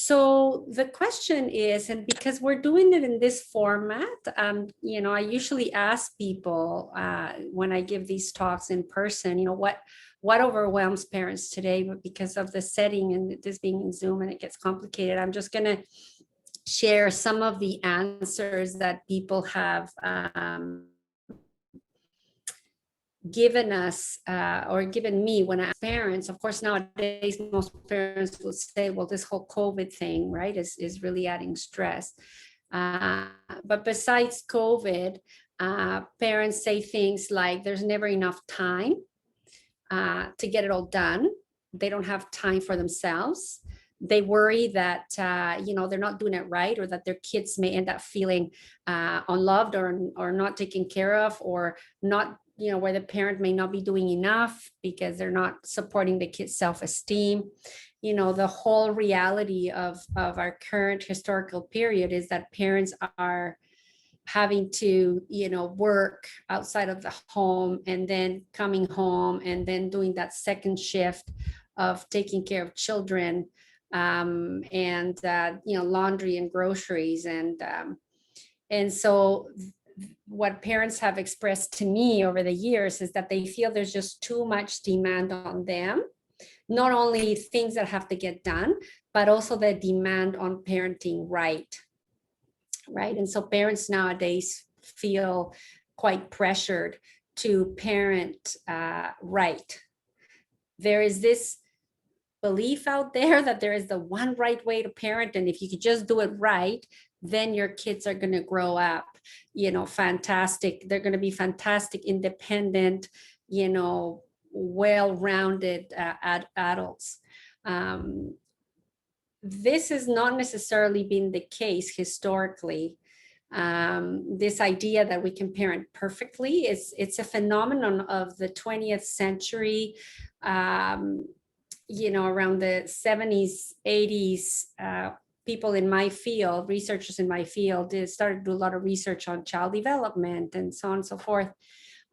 So the question is, and because we're doing it in this format, I usually ask people when I give these talks in person, what overwhelms parents today, but because of the setting and this being in Zoom and it gets complicated, I'm just going to share some of the answers that people have given us or given me when I ask parents. Of course, nowadays, most parents will say, well, this whole COVID thing, right, is really adding stress. But besides COVID, parents say things like there's never enough time to get it all done. They don't have time for themselves. They worry that, they're not doing it right, or that their kids may end up feeling unloved or not taken care of, or not, where the parent may not be doing enough because they're not supporting the kid's self-esteem. The whole reality of our current historical period is that parents are having to, work outside of the home and then coming home and then doing that second shift of taking care of children and laundry and groceries. And so what parents have expressed to me over the years is that they feel there's just too much demand on them, not only things that have to get done, but also the demand on parenting right. And so parents nowadays feel quite pressured to parent right. There is this belief out there that there is the one right way to parent, and if you could just do it right, then your kids are going to grow up, fantastic. They're going to be fantastic, independent, well-rounded adults. This has not necessarily been the case historically. This idea that we can parent perfectly it's a phenomenon of the 20th century. Around the 70s, 80s, people in my field, researchers in my field, started to do a lot of research on child development and so on and so forth,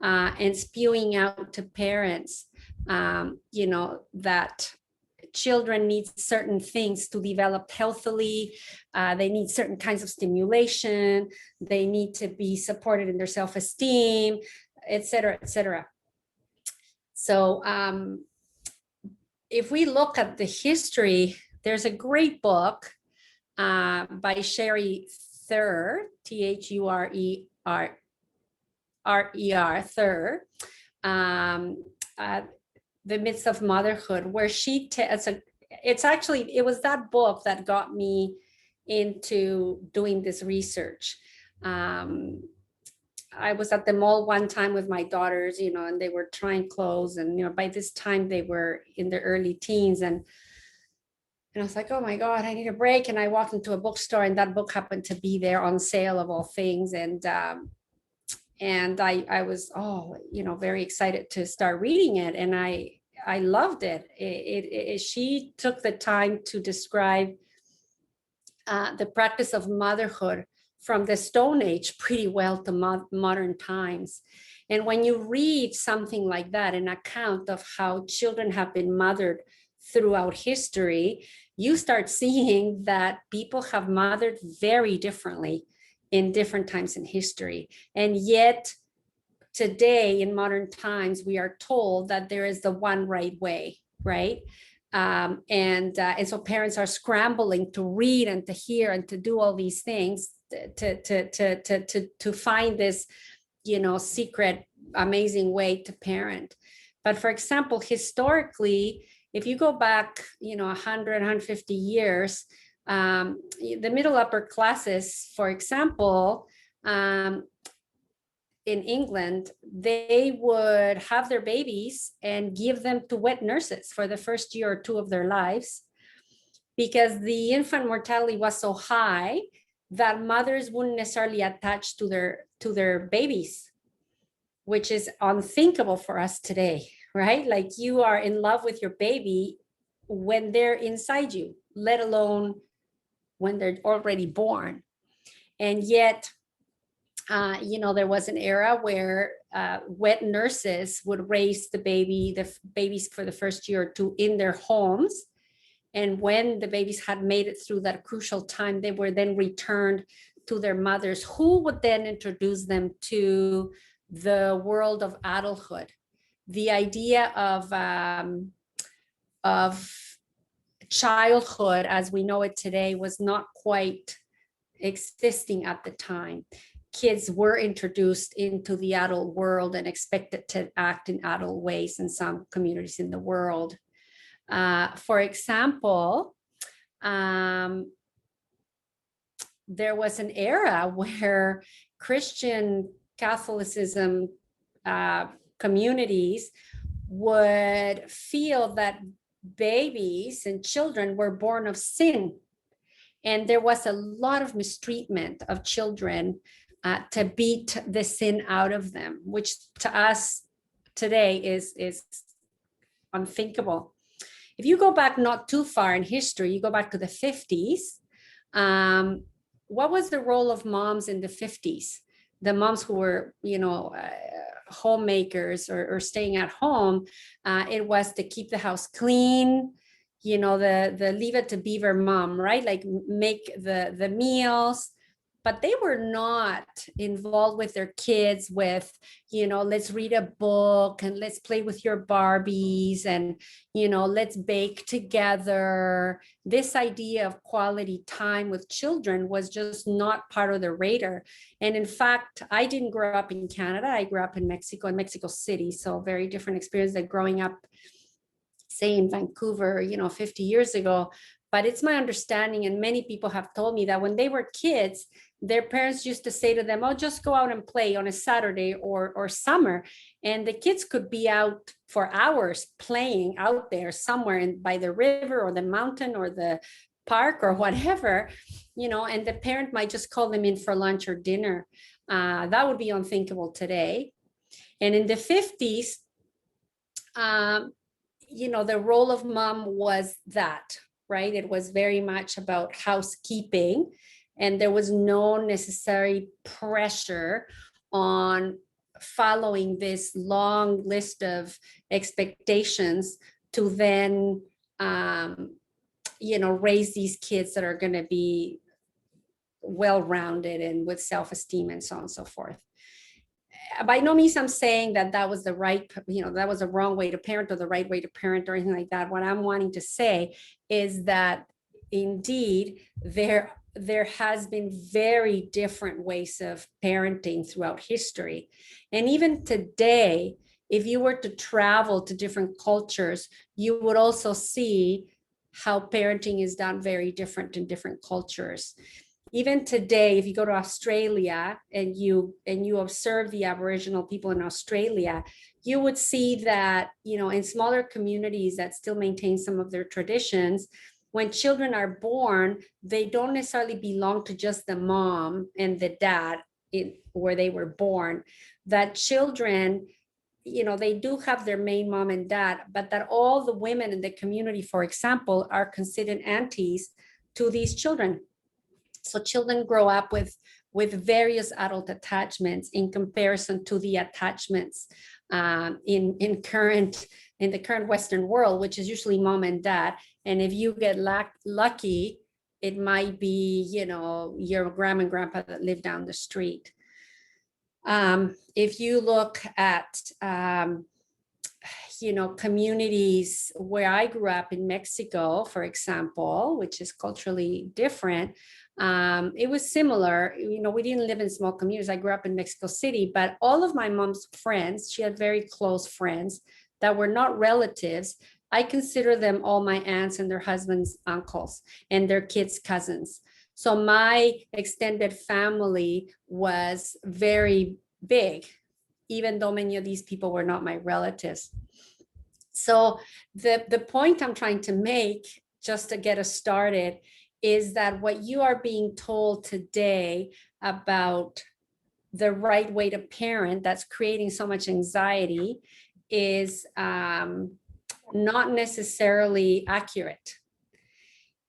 and spewing out to parents, that children need certain things to develop healthily. They need certain kinds of stimulation. They need to be supported in their self-esteem, et cetera, et cetera. So if we look at the history, there's a great book by Sherry Thur, Thurer, Thur, The Myths of Motherhood, where she it was that book that got me into doing this research. I was at the mall one time with my daughters, and they were trying clothes, and by this time they were in their early teens, and I was like, oh my God, I need a break. And I walked into a bookstore, and that book happened to be there on sale of all things, and I was very excited to start reading it, and I loved it. She took the time to describe the practice of motherhood from the Stone Age pretty well to modern times. And when you read something like that, an account of how children have been mothered throughout history, you start seeing that people have mothered very differently in different times in history. And yet today in modern times, we are told that there is the one right way, right? And so parents are scrambling to read and to hear and to do all these things to find this, secret, amazing way to parent. But for example, historically, if you go back, 100, 150 years, the middle upper classes, for example, in England, they would have their babies and give them to wet nurses for the first year or two of their lives, because the infant mortality was so high that mothers wouldn't necessarily attach to their babies, which is unthinkable for us today, right? Like, you are in love with your baby when they're inside you, let alone when they're already born. And yet, there was an era where wet nurses would raise the babies for the first year or two in their homes, And when the babies had made it through that crucial time, they were then returned to their mothers, who would then introduce them to the world of adulthood. The idea of childhood as we know it today was not quite existing at the time. Kids were introduced into the adult world and expected to act in adult ways in some communities in the world. For example, there was an era where Christian Catholicism communities would feel that babies and children were born of sin. And there was a lot of mistreatment of children to beat the sin out of them, which to us today is unthinkable. If you go back not too far in history, you go back to the 50s, what was the role of moms in the 50s? The moms who were, homemakers or staying at home, it was to keep the house clean, the leave it to beaver mom, right? Like make the meals, but they were not involved with their kids with, let's read a book and let's play with your Barbies and, let's bake together. This idea of quality time with children was just not part of the radar. And in fact, I didn't grow up in Canada. I grew up in Mexico City. So very different experience than growing up, say, in Vancouver, 50 years ago. But it's my understanding, and many people have told me that when they were kids, their parents used to say to them, oh, just go out and play on a Saturday or summer. And the kids could be out for hours playing out there somewhere by the river or the mountain or the park or whatever, and the parent might just call them in for lunch or dinner. That would be unthinkable today. And in the 50s, the role of mom was that, right? It was very much about housekeeping, and there was no necessary pressure on following this long list of expectations to then, raise these kids that are going to be well-rounded and with self-esteem and so on and so forth. By no means I'm saying that was the right, that was a wrong way to parent or the right way to parent or anything like that. What I'm wanting to say is that indeed there has been very different ways of parenting throughout history. And even today, if you were to travel to different cultures, you would also see how parenting is done very different in different cultures. Even today, if you go to Australia and you observe the Aboriginal people in Australia, you would see that, in smaller communities that still maintain some of their traditions, when children are born, they don't necessarily belong to just the mom and the dad where they were born. That children, they do have their main mom and dad, but that all the women in the community, for example, are considered aunties to these children. So children grow up with various adult attachments in comparison to the attachments in the current Western world, which is usually mom and dad. And if you get lucky, it might be, your grandma and grandpa that live down the street. If you look at, communities where I grew up in Mexico, for example, which is culturally different, it was similar. We didn't live in small communities. I grew up in Mexico City, but all of my mom's friends, she had very close friends that were not relatives. I consider them all my aunts and their husbands' uncles and their kids' cousins. So my extended family was very big, even though many of these people were not my relatives. So the point I'm trying to make, just to get us started, is that what you are being told today about the right way to parent that's creating so much anxiety is not necessarily accurate.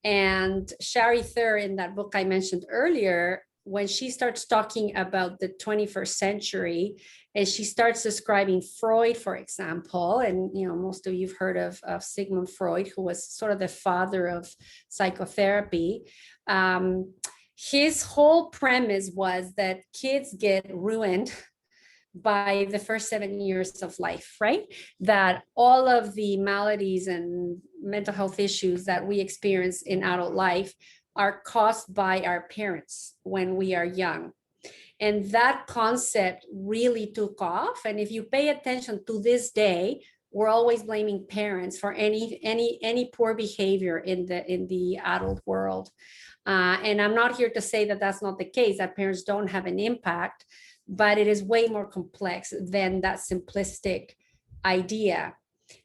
And Shari Thur, in that book I mentioned earlier, when she starts talking about the 21st century, and she starts describing Freud, for example, and most of you've heard of Sigmund Freud, who was sort of the father of psychotherapy. His whole premise was that kids get ruined by the first 7 years of life, right? That all of the maladies and mental health issues that we experience in adult life are caused by our parents when we are young. And that concept really took off. And if you pay attention to this day, we're always blaming parents for any poor behavior in the adult world. And I'm not here to say that that's not the case, that parents don't have an impact, but it is way more complex than that simplistic idea.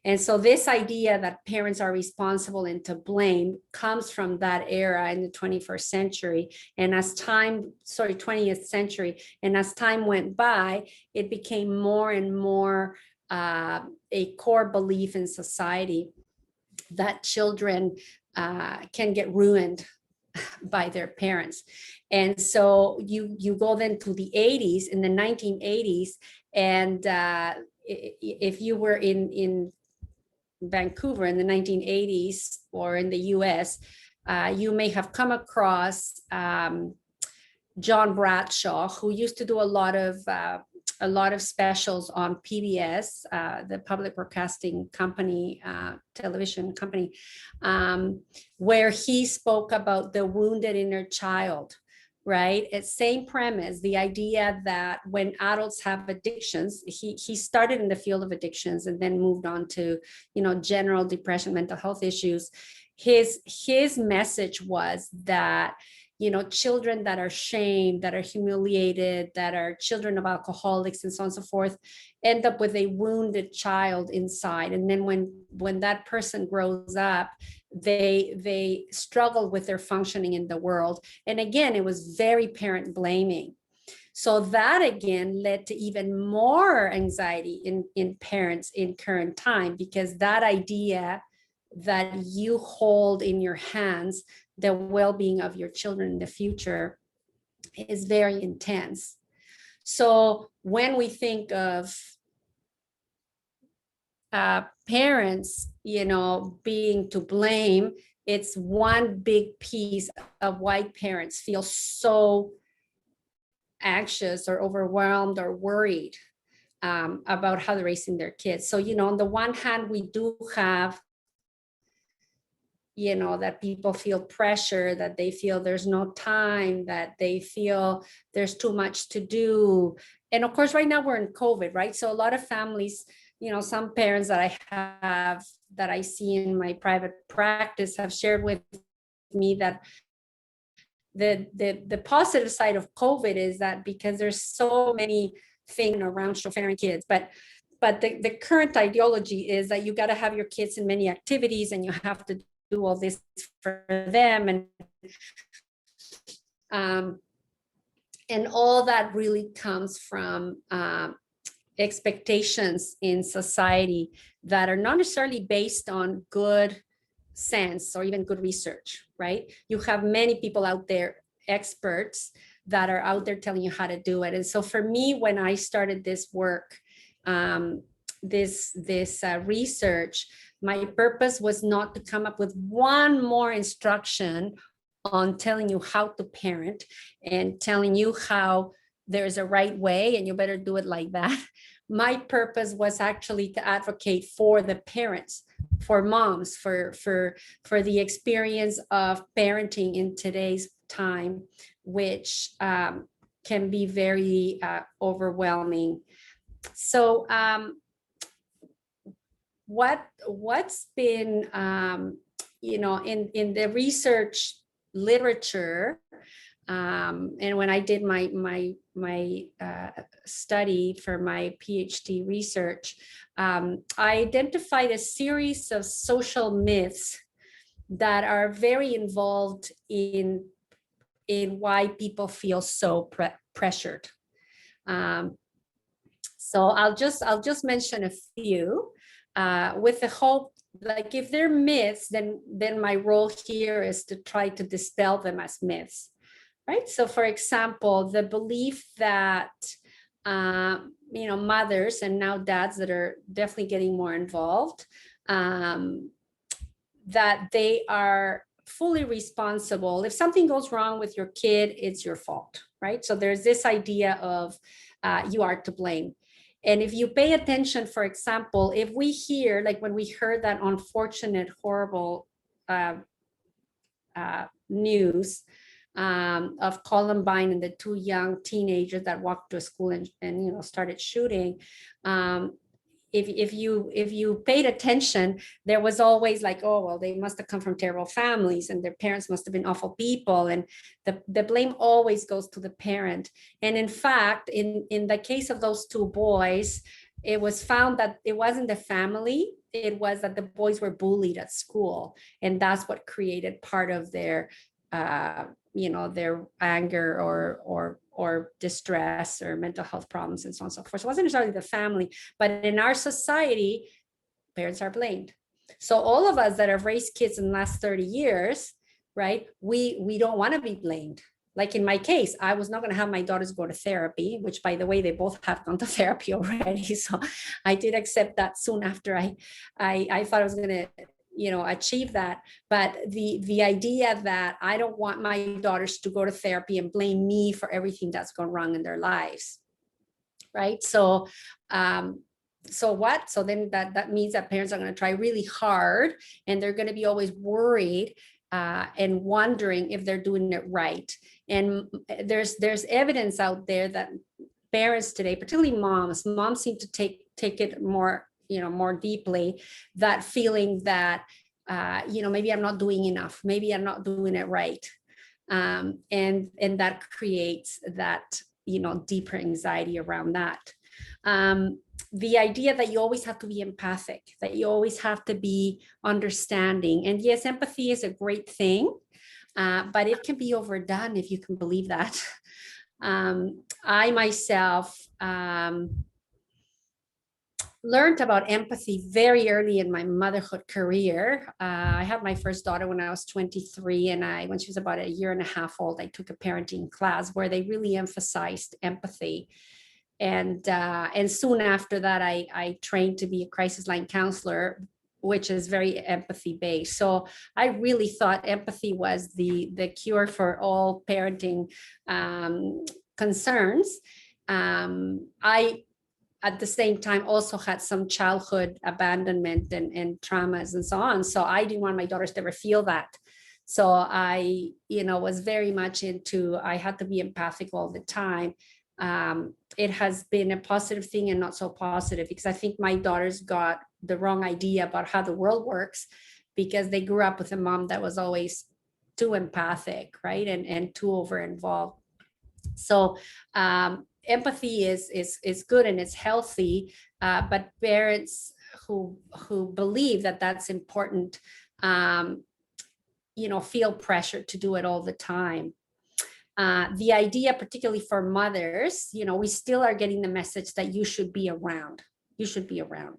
And so this idea that parents are responsible and to blame comes from that era in the 21st century. And as 20th century, and as time went by, it became more and more a core belief in society that children can get ruined by their parents. And so you go then to the 80s, in the 1980s, and if you were in Vancouver in the 1980s or in the US, you may have come across John Bradshaw, who used to do a lot of specials on PBS, the public broadcasting company, television company, where he spoke about the wounded inner child, right? It's same premise, the idea that when adults have addictions, he started in the field of addictions and then moved on to, general depression, mental health issues. His message was that, children that are shamed, that are humiliated, that are children of alcoholics and so on and so forth, end up with a wounded child inside. And then when that person grows up, they struggle with their functioning in the world. And again, it was very parent blaming. So that again led to even more anxiety in parents in current time, because that idea that you hold in your hands the well-being of your children in the future is very intense. So when we think of parents, being to blame, it's one big piece of why parents feel so anxious or overwhelmed or worried about how they're raising their kids. So, on the one hand, we do have that people feel pressure, that they feel there's no time, that they feel there's too much to do. And of course, right now we're in COVID, right? So a lot of families, some parents that I see in my private practice have shared with me that the positive side of COVID is that because there's so many things around chauffeuring kids, but the current ideology is that you got to have your kids in many activities and you have to do all this for them, and all that really comes from expectations in society that are not necessarily based on good sense or even good research, right? You have many people out there, experts, that are out there telling you how to do it. And so for me, when I started this work, this research, my purpose was not to come up with one more instruction on telling you how to parent and telling you how there's a right way and you better do it like that. My purpose was actually to advocate for the parents, for moms, for the experience of parenting in today's time, which can be very overwhelming. So what's been in the research literature, and when I did my study for my PhD research, I identified a series of social myths that are very involved in why people feel so pressured. So I'll just mention a few with the hope, like if they're myths, then my role here is to try to dispel them as myths. right? So for example, the belief that, mothers and now dads that are definitely getting more involved, that they are fully responsible. If something goes wrong with your kid, it's your fault, right? So there's this idea of you are to blame. And if you pay attention, for example, if we hear, like when we heard that unfortunate, horrible news of Columbine and the two young teenagers that walked to a school and started shooting, if you paid attention, there was always like, oh, well, they must have come from terrible families and their parents must have been awful people, and the blame always goes to the parent. And in fact, in the case of those two boys, it was found that it wasn't the family, it was that the boys were bullied at school, and that's what created part of their their anger or distress or mental health problems and so on and so forth. So it wasn't necessarily the family, but in our society, parents are blamed. So all of us that have raised kids in the last 30 years, right, we don't want to be blamed. Like in my case, I was not going to have my daughters go to therapy, which, by the way, they both have gone to therapy already. So I did accept that soon after I thought I was going to achieve that. But the idea that I don't want my daughters to go to therapy and blame me for everything that's gone wrong in their lives, right? So so then that means that parents are going to try really hard, and they're going to be always worried and wondering if they're doing it right. And there's evidence out there that parents today, particularly moms seem to take it more more deeply, that feeling that maybe I'm not doing enough, maybe I'm not doing it right, and that creates that deeper anxiety around that. The idea that you always have to be empathic, that you always have to be understanding, and yes, empathy is a great thing, but it can be overdone, if you can believe that. I myself learned about empathy very early in my motherhood career. I had my first daughter when I was 23, and when she was about a year and a half old, I took a parenting class where they really emphasized empathy. And soon after that, I trained to be a crisis line counselor, which is very empathy based. So I really thought empathy was the cure for all parenting concerns. I at the same time also had some childhood abandonment and traumas and so on. So I didn't want my daughters to ever feel that. So I, was very much into, I had to be empathic all the time. It has been a positive thing and not so positive, because I think my daughters got the wrong idea about how the world works, because they grew up with a mom that was always too empathic, right? And too over involved. So empathy is good and it's healthy, but parents who believe that that's important, feel pressure to do it all the time. The idea, particularly for mothers, we still are getting the message that you should be around. You should be around.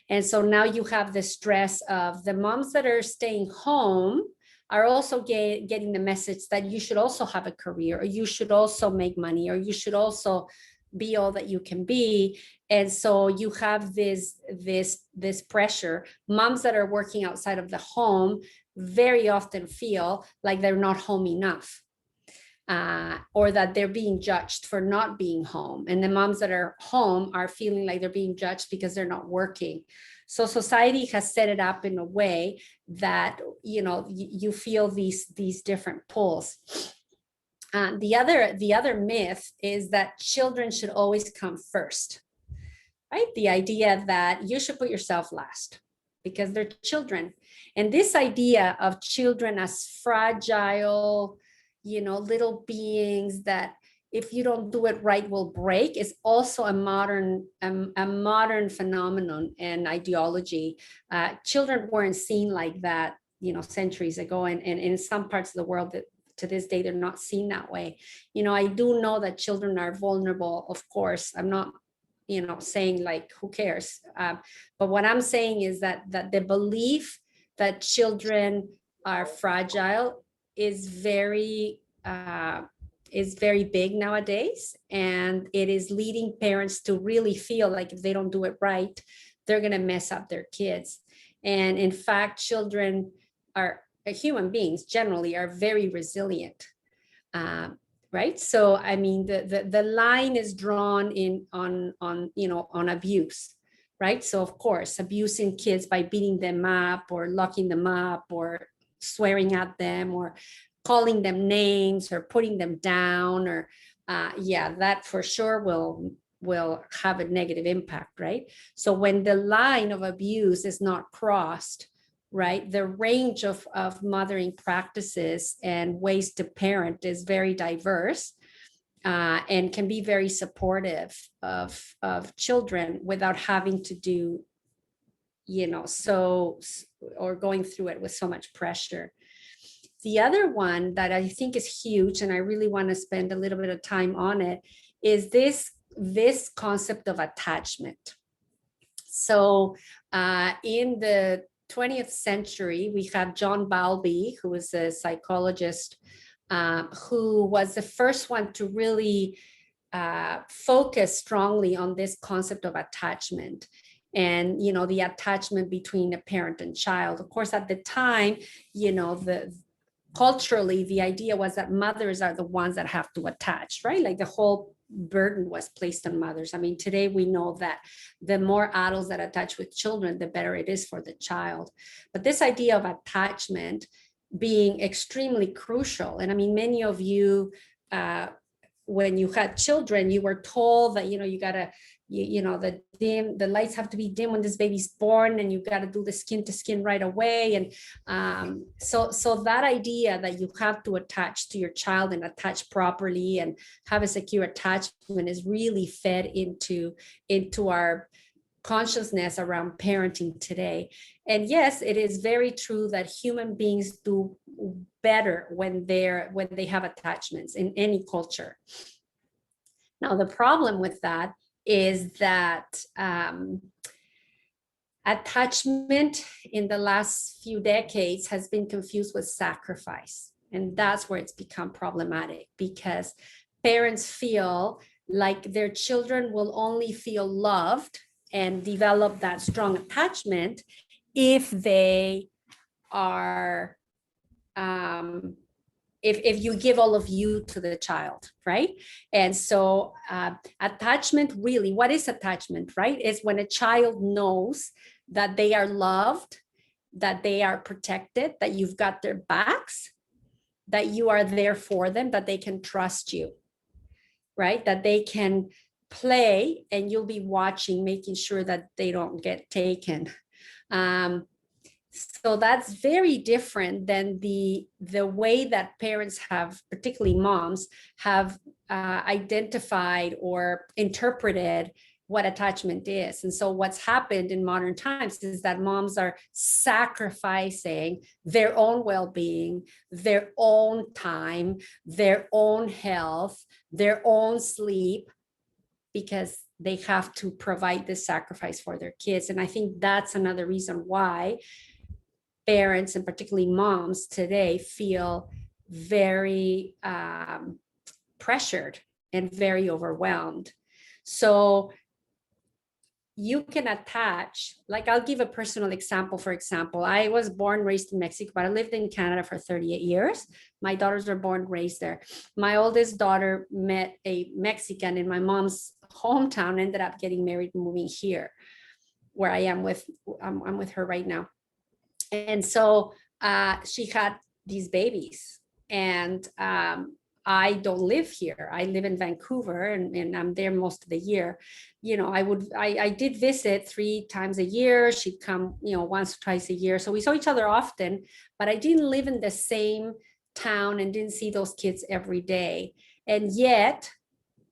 And so now you have the stress of the moms that are staying home are also getting the message that you should also have a career, or you should also make money, or you should also be all that you can be. And so you have this pressure. Moms that are working outside of the home very often feel like they're not home enough. Or that they're being judged for not being home. And the moms that are home are feeling like they're being judged because they're not working. So society has set it up in a way that, you feel these different pulls. The other myth is that children should always come first, right? The idea that you should put yourself last because they're children. And this idea of children as fragile, little beings that if you don't do it right will break, is also a modern phenomenon and ideology. Children weren't seen like that, centuries ago, and in some parts of the world that to this day they're not seen that way. I do know that children are vulnerable, of course. I'm not saying like who cares, but what I'm saying is that the belief that children are fragile is very is very big nowadays, and it is leading parents to really feel like if they don't do it right, they're going to mess up their kids. And in fact, children are human beings generally are very resilient, right? So I mean, the line is drawn in on on abuse, right? So of course, abusing kids by beating them up or locking them up or swearing at them or calling them names or putting them down, or yeah, that for sure will have a negative impact, right? So when the line of abuse is not crossed, right, the range of mothering practices and ways to parent is very diverse, and can be very supportive of children without having to do, so, or going through it with so much pressure. The other one that I think is huge, and I really want to spend a little bit of time on it, is this concept of attachment. So in the 20th century, we have John Bowlby, who was a psychologist, who was the first one to really focus strongly on this concept of attachment. And, the attachment between a parent and child. Of course, at the time, culturally, the idea was that mothers are the ones that have to attach, right? Like the whole burden was placed on mothers. I mean, today we know that the more adults that attach with children, the better it is for the child. But this idea of attachment being extremely crucial. And I mean, many of you, when you had children, you were told that, you gotta, the lights have to be dim when this baby's born, and you got to do the skin to skin right away. And so that idea that you have to attach to your child and attach properly and have a secure attachment is really fed into our consciousness around parenting today. And yes, it is very true that human beings do better when they have attachments in any culture. Now, the problem with that is that attachment in the last few decades has been confused with sacrifice. And that's where it's become problematic, because parents feel like their children will only feel loved and develop that strong attachment if they are if you give all of you to the child, right? And so attachment, really, what is attachment, right? Is when a child knows that they are loved, that they are protected, that you've got their backs, that you are there for them, that they can trust you, right? That they can play and you'll be watching, making sure that they don't get taken. So that's very different than the way that parents have, particularly moms, have identified or interpreted what attachment is. And so what's happened in modern times is that moms are sacrificing their own well-being, their own time, their own health, their own sleep, because they have to provide this sacrifice for their kids. And I think that's another reason why parents, and particularly moms today, feel very pressured and very overwhelmed. So you can attach, like I'll give a personal example. For example, I was born, raised in Mexico, but I lived in Canada for 38 years. My daughters were born, raised there. My oldest daughter met a Mexican in my mom's hometown, ended up getting married and moving here, where I am with, I'm with her right now. And so she had these babies, and I don't live here. I live in Vancouver, and I'm there most of the year. I did visit 3 times a year. She'd come, once or twice a year. So we saw each other often, but I didn't live in the same town and didn't see those kids every day. And yet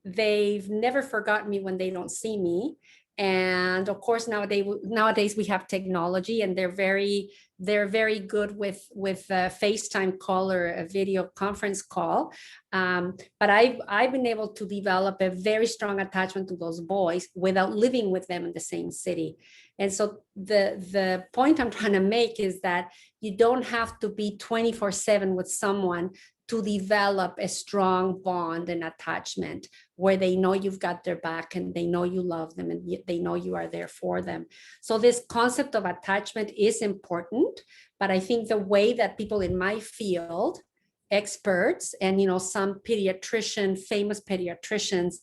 they've never forgotten me when they don't see me. And of course, nowadays we have technology, and they're very good with a FaceTime call or a video conference call. But I've been able to develop a very strong attachment to those boys without living with them in the same city. And so the point I'm trying to make is that you don't have to be 24/7 with someone to develop a strong bond and attachment where they know you've got their back and they know you love them and they know you are there for them. So this concept of attachment is important, but I think the way that people in my field, experts and, some famous pediatricians,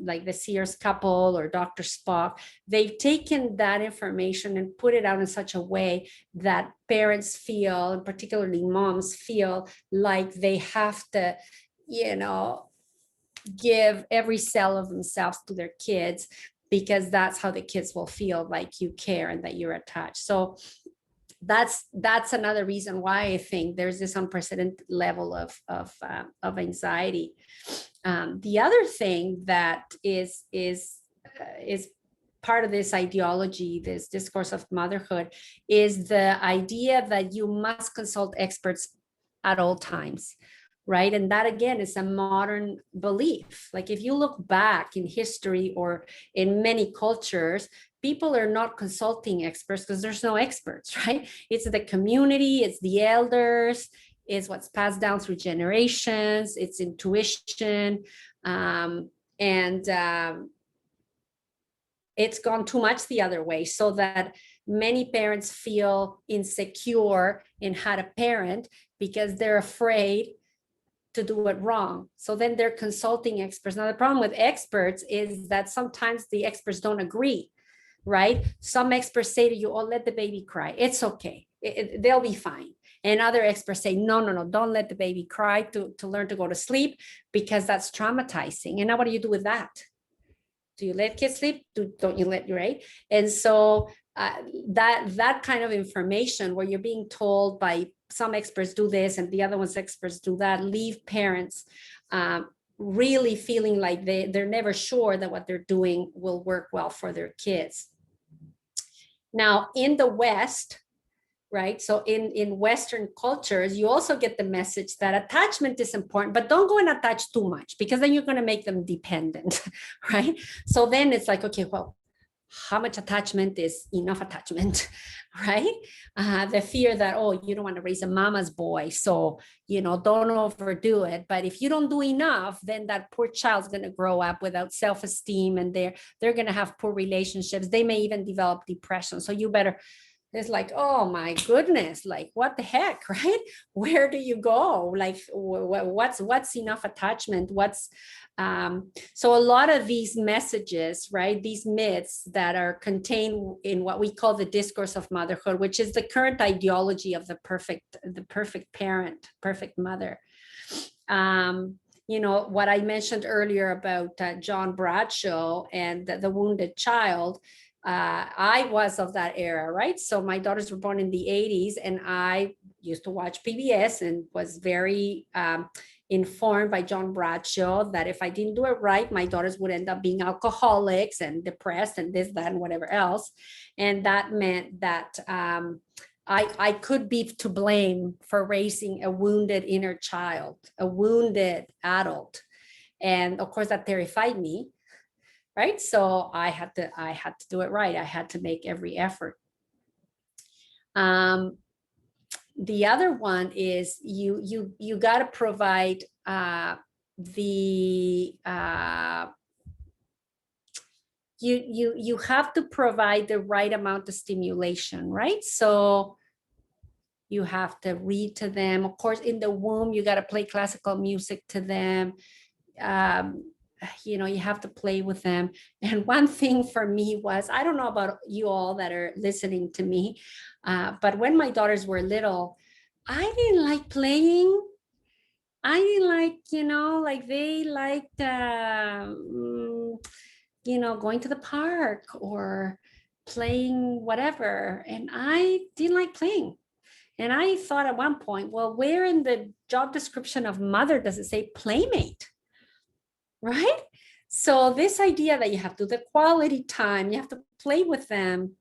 like the Sears couple or Dr. Spock, they've taken that information and put it out in such a way that parents feel, and particularly moms feel, like they have to, give every cell of themselves to their kids, because that's how the kids will feel like you care and that you're attached. So that's another reason why I think there's this unprecedented level of anxiety. The other thing that is part of this ideology, this discourse of motherhood, is the idea that you must consult experts at all times, right? And that, again, is a modern belief. Like, if you look back in history or in many cultures, people are not consulting experts because there's no experts, right? It's the community, it's the elders, it's what's passed down through generations, it's intuition. It's gone too much the other way, so that many parents feel insecure in how to parent because they're afraid to do it wrong. So then they're consulting experts. Now, the problem with experts is that sometimes the experts don't agree, right? Some experts say to you, oh, let the baby cry. It's okay. They'll be fine. And other experts say, no, don't let the baby cry to learn to go to sleep, because that's traumatizing. And now what do you do with that? Do you let kids sleep? Don't you let, right? And so that kind of information where you're being told by some experts do this and the other ones experts do that, leave parents really feeling like they're never sure that what they're doing will work well for their kids. Now, in the West, right? So in Western cultures, you also get the message that attachment is important, but don't go and attach too much, because then you're going to make them dependent, right? So then it's like, okay, well, how much attachment is enough attachment, right? The fear that, oh, you don't want to raise a mama's boy, so, don't overdo it. But if you don't do enough, then that poor child's going to grow up without self-esteem, and they're going to have poor relationships. They may even develop depression. So you better, it's like, oh my goodness, like, what the heck, right? Where do you go? Like, what's enough attachment? So a lot of these messages, right? These myths that are contained in what we call the discourse of motherhood, which is the current ideology of the perfect parent, perfect mother. What I mentioned earlier about John Bradshaw and the wounded child, I was of that era, right? So my daughters were born in the 80s, and I used to watch PBS and was very informed by John Bradshaw that if I didn't do it right, my daughters would end up being alcoholics and depressed and this, that, and whatever else. And that meant that I could be to blame for raising a wounded inner child, a wounded adult. And of course, that terrified me. Right. So I had to do it right. I had to make every effort. The other one is you got to provide you have to provide the right amount of stimulation, right? So you have to read to them. Of course, in the womb, you got to play classical music to them. You have to play with them. And one thing for me was, I don't know about you all that are listening to me, but when my daughters were little, I didn't like playing. I didn't like, like they liked, going to the park or playing whatever. And I didn't like playing. And I thought at one point, well, where in the job description of mother does it say playmate? Right? So this idea that you have to do the quality time, you have to play with them.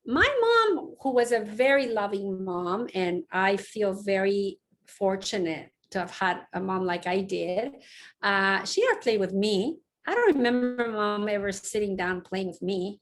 My mom, who was a very loving mom, and I feel very fortunate to have had a mom like I did, she had to play with me. I don't remember mom ever sitting down playing with me.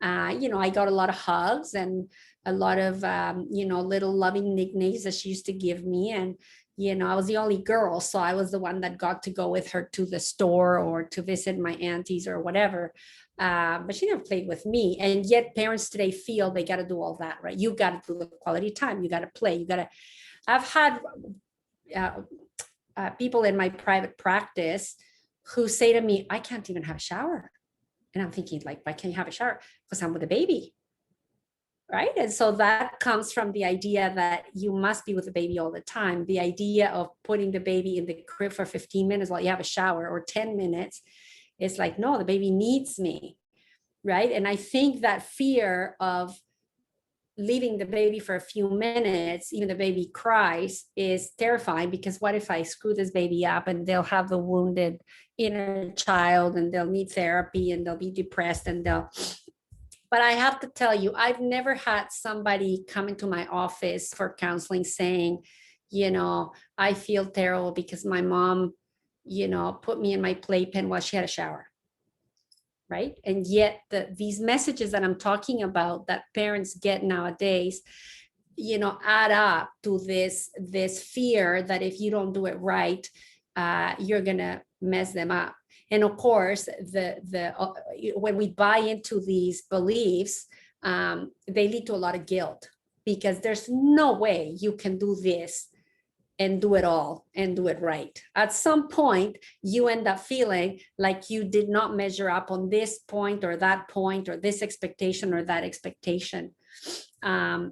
I got a lot of hugs and a lot of, little loving nicknames that she used to give me. And, I was the only girl, so I was the one that got to go with her to the store or to visit my aunties or whatever. But she never played with me. And yet parents today feel they got to do all that, right? You got to do the quality time. You got to play. I've had people in my private practice who say to me, I can't even have a shower. And I'm thinking, like, why can't you have a shower? Because I'm with a baby. Right. And so that comes from the idea that you must be with the baby all the time. The idea of putting the baby in the crib for 15 minutes while you have a shower, or 10 minutes, it's like, no, the baby needs me. Right. And I think that fear of leaving the baby for a few minutes, even the baby cries, is terrifying, because what if I screw this baby up and they'll have the wounded inner child and they'll need therapy and they'll be depressed and but I have to tell you, I've never had somebody come into my office for counseling saying, I feel terrible because my mom, put me in my playpen while she had a shower. Right. And yet these messages that I'm talking about that parents get nowadays, add up to this fear that if you don't do it right, you're going to mess them up. And of course, when we buy into these beliefs, they lead to a lot of guilt, because there's no way you can do this and do it all and do it right. At some point, you end up feeling like you did not measure up on this point or that point, or this expectation or that expectation. And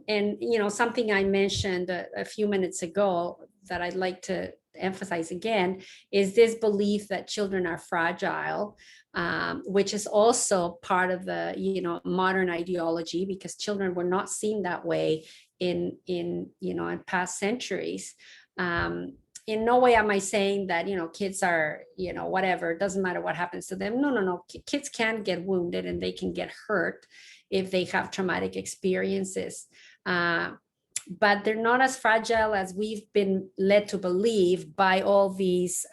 something I mentioned a few minutes ago that I'd like to emphasize again is this belief that children are fragile, which is also part of the modern ideology, because children were not seen that way in past centuries. In no way am I saying that kids are whatever, it doesn't matter what happens to them. No. Kids can get wounded and they can get hurt if they have traumatic experiences. But they're not as fragile as we've been led to believe by all these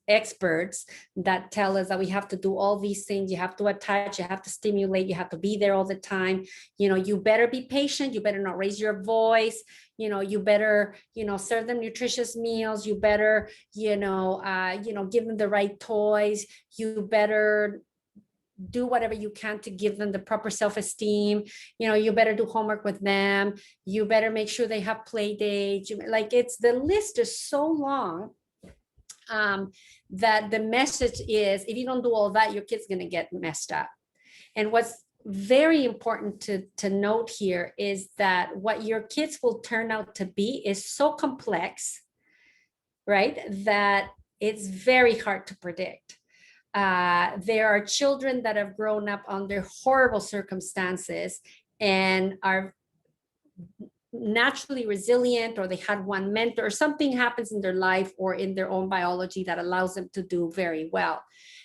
experts that tell us that we have to do all these things. You have to attach, you have to stimulate, you have to be there all the time. You better be patient, you better not raise your voice, you better, serve them nutritious meals, you better, give them the right toys, you better do whatever you can to give them the proper self-esteem. You better do homework with them, you better make sure they have play dates. The list is so long that the message is, if you don't do all that, your kid's going to get messed up. And what's very important to note here is that what your kids will turn out to be is so complex, right, that it's very hard to predict. There are children that have grown up under horrible circumstances and are naturally resilient, or they had one mentor, or something happens in their life or in their own biology that allows them to do very well.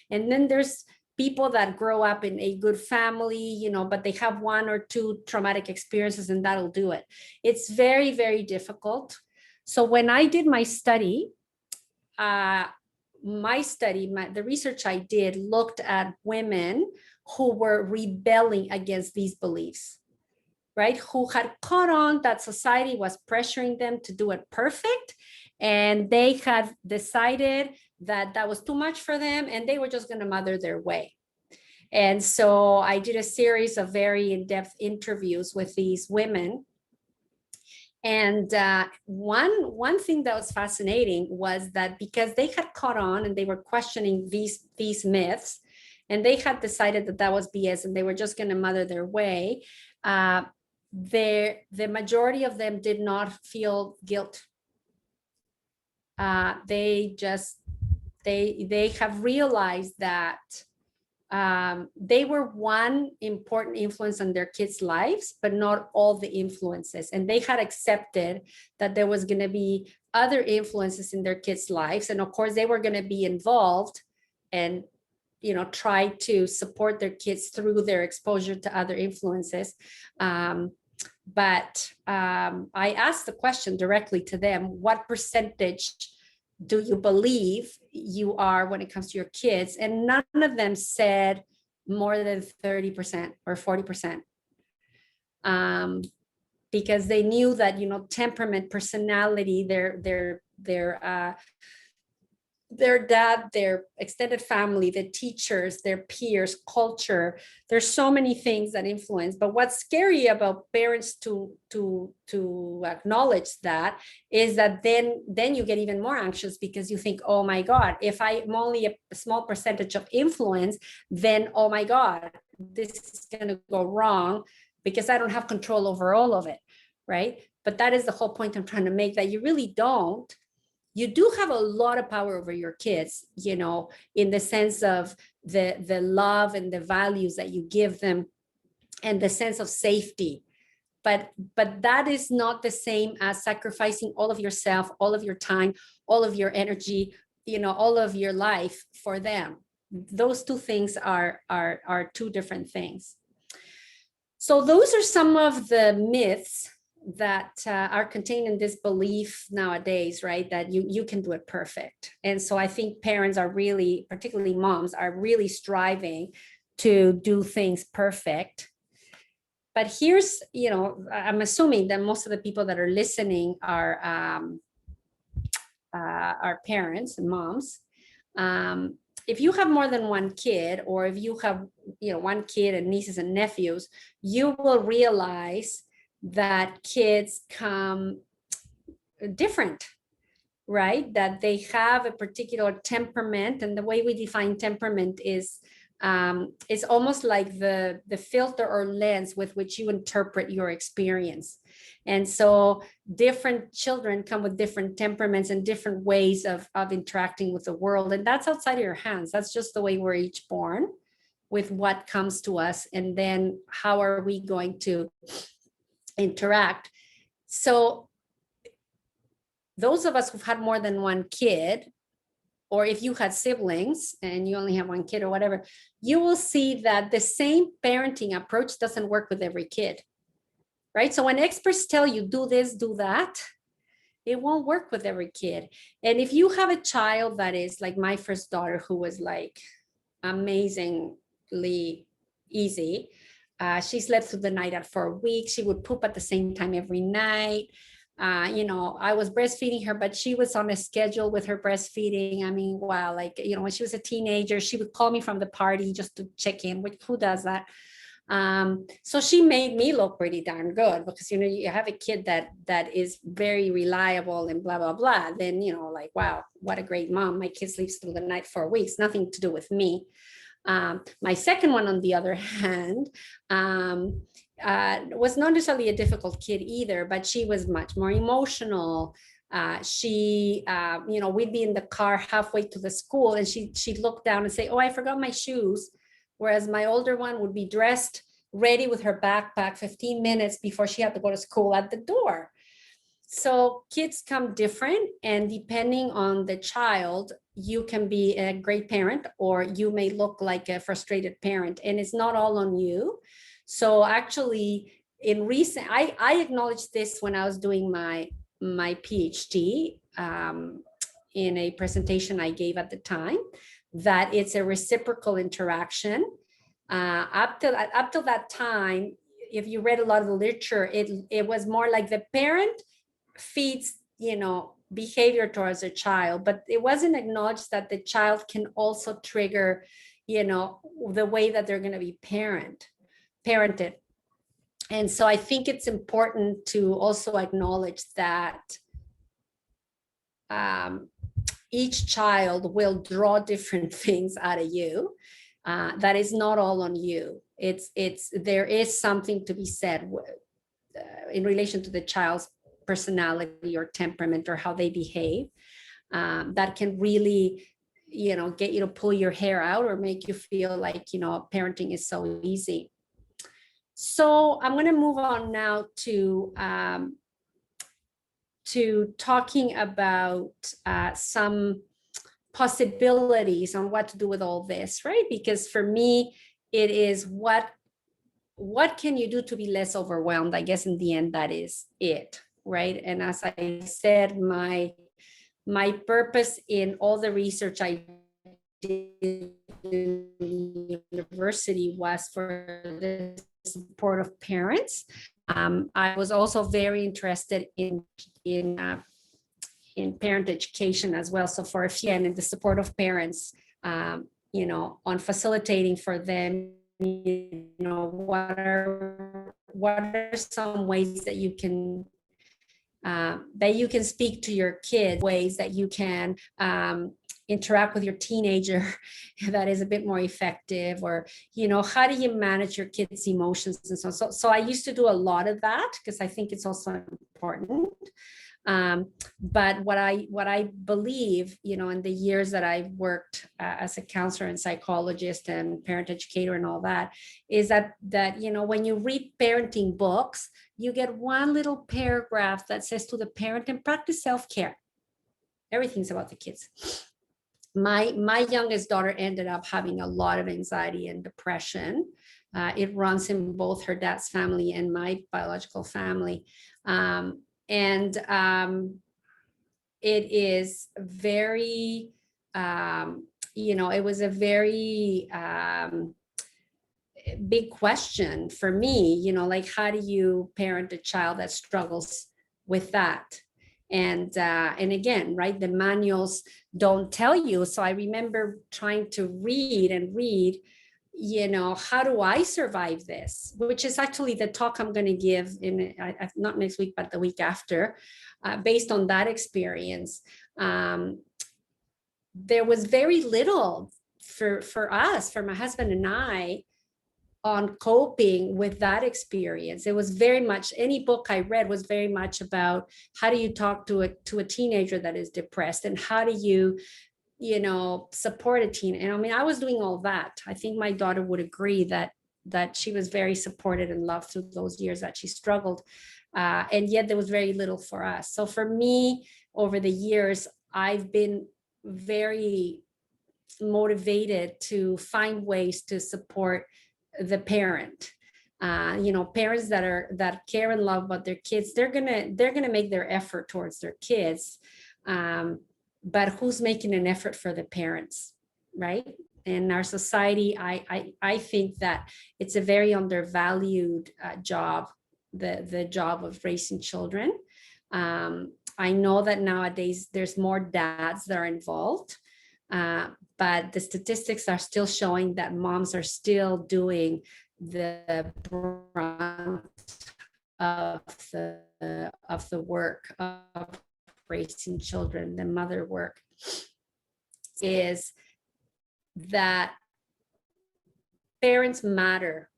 And then there's people that grow up in a good family, but they have one or two traumatic experiences and that'll do it. It's very, very difficult. So when I did my study, the research I did looked at women who were rebelling against these beliefs, right? Who had caught on that society was pressuring them to do it perfect. And they had decided that that was too much for them and they were just going to mother their way. And so I did a series of very in-depth interviews with these women. And one thing that was fascinating was that because they had caught on and they were questioning these myths, and they had decided that that was BS and they were just going to mother their way, the majority of them did not feel guilt. They have realized that they were one important influence on their kids' lives, but not all the influences. And they had accepted that there was going to be other influences in their kids' lives. And of course, they were going to be involved and, try to support their kids through their exposure to other influences. But I asked the question directly to them: what percentage do you believe you are when it comes to your kids? And none of them said more than 30% or 40%. Because they knew that, temperament, personality, their their dad, their extended family, the teachers, their peers, culture. There's so many things that influence. But what's scary about parents to acknowledge that is that then you get even more anxious, because you think, oh my God, if I'm only a small percentage of influence, then oh my God, this is going to go wrong because I don't have control over all of it, right? But that is the whole point I'm trying to make, that you really don't. You do have a lot of power over your kids, in the sense of the love and the values that you give them and the sense of safety. But that is not the same as sacrificing all of yourself, all of your time, all of your energy, all of your life for them. Those two things are two different things. So those are some of the myths that are contained in this belief nowadays, right? That you can do it perfect. And so I think parents are really, particularly moms, are really striving to do things perfect. But here's, I'm assuming that most of the people that are listening are parents and moms. If you have more than one kid, or if you have, one kid and nieces and nephews, you will realize that kids come different, right? That they have a particular temperament, and the way we define temperament is it's almost like the filter or lens with which you interpret your experience. And so different children come with different temperaments and different ways of interacting with the world. And that's outside of your hands. That's just the way we're each born, with what comes to us. And then how are we going to interact? So those of us who've had more than one kid, or if you had siblings and you only have one kid or whatever, you will see that the same parenting approach doesn't work with every kid, right? So when experts tell you do this, do that, it won't work with every kid. And if you have a child that is like my first daughter, who was like amazingly easy, she slept through the night at 4 weeks. She would poop at the same time every night. I was breastfeeding her, but she was on a schedule with her breastfeeding. I mean, wow, like, when she was a teenager, she would call me from the party just to check in, which, who does that? So she made me look pretty darn good, because, you have a kid that is very reliable and blah, blah, blah. Then, like, wow, what a great mom. My kid sleeps through the night 4 weeks, nothing to do with me. My second one, on the other hand, was not necessarily a difficult kid either, but she was much more emotional. We'd be in the car halfway to the school, and she'd look down and say, oh, I forgot my shoes. Whereas my older one would be dressed, ready with her backpack 15 minutes before she had to go to school at the door. So kids come different, and depending on the child, you can be a great parent, or you may look like a frustrated parent, and it's not all on you. So actually, I acknowledged this when I was doing my PhD in a presentation I gave at the time, that it's a reciprocal interaction. Up till that time, if you read a lot of the literature, it was more like the parent feeds, behavior towards a child, but it wasn't acknowledged that the child can also trigger, the way that they're going to be parented. And so I think it's important to also acknowledge that each child will draw different things out of you. That is not all on you. There is something to be said in relation to the child's personality or temperament or how they behave, that can really, get you to pull your hair out or make you feel like, parenting is so easy. So I'm going to move on now to talking about some possibilities on what to do with all this, right? Because for me, it is what can you do to be less overwhelmed? I guess in the end, that is it, right? And as I said, my purpose in all the research I did in the university was for the support of parents. I was also very interested in in parent education as well. So for a few, and in the support of parents, on facilitating for them, what are some ways that you can speak to your kids, ways that you can interact with your teenager that is a bit more effective, or how do you manage your kids' emotions and so on. So I used to do a lot of that because I think it's also important. But what I believe, in the years that I've worked as a counselor and psychologist and parent educator and all that, is that when you read parenting books, you get one little paragraph that says to the parent, and practice self-care. Everything's about the kids. My youngest daughter ended up having a lot of anxiety and depression. It runs in both her dad's family and my biological family. It is very, it was a very big question for me, like, how do you parent a child that struggles with that? And again, right, the manuals don't tell you. So I remember trying to read, how do I survive this? Which is actually the talk I'm going to give not next week, but the week after, based on that experience. There was very little for us, for my husband and I, on coping with that experience. It was very much, any book I read was very much about how do you talk to a teenager that is depressed, and how do you support a teen. And I mean, I was doing all that. I think my daughter would agree that she was very supported and loved through those years that she struggled. And yet there was very little for us. So for me, over the years, I've been very motivated to find ways to support the parent. Parents that care and love about their kids, they're gonna make their effort towards their kids. But who's making an effort for the parents, right? In our society, I think that it's a very undervalued job, the job of raising children. I know that nowadays there's more dads that are involved, but the statistics are still showing that moms are still doing the brunt of the work of raising children. The mother work is that parents matter,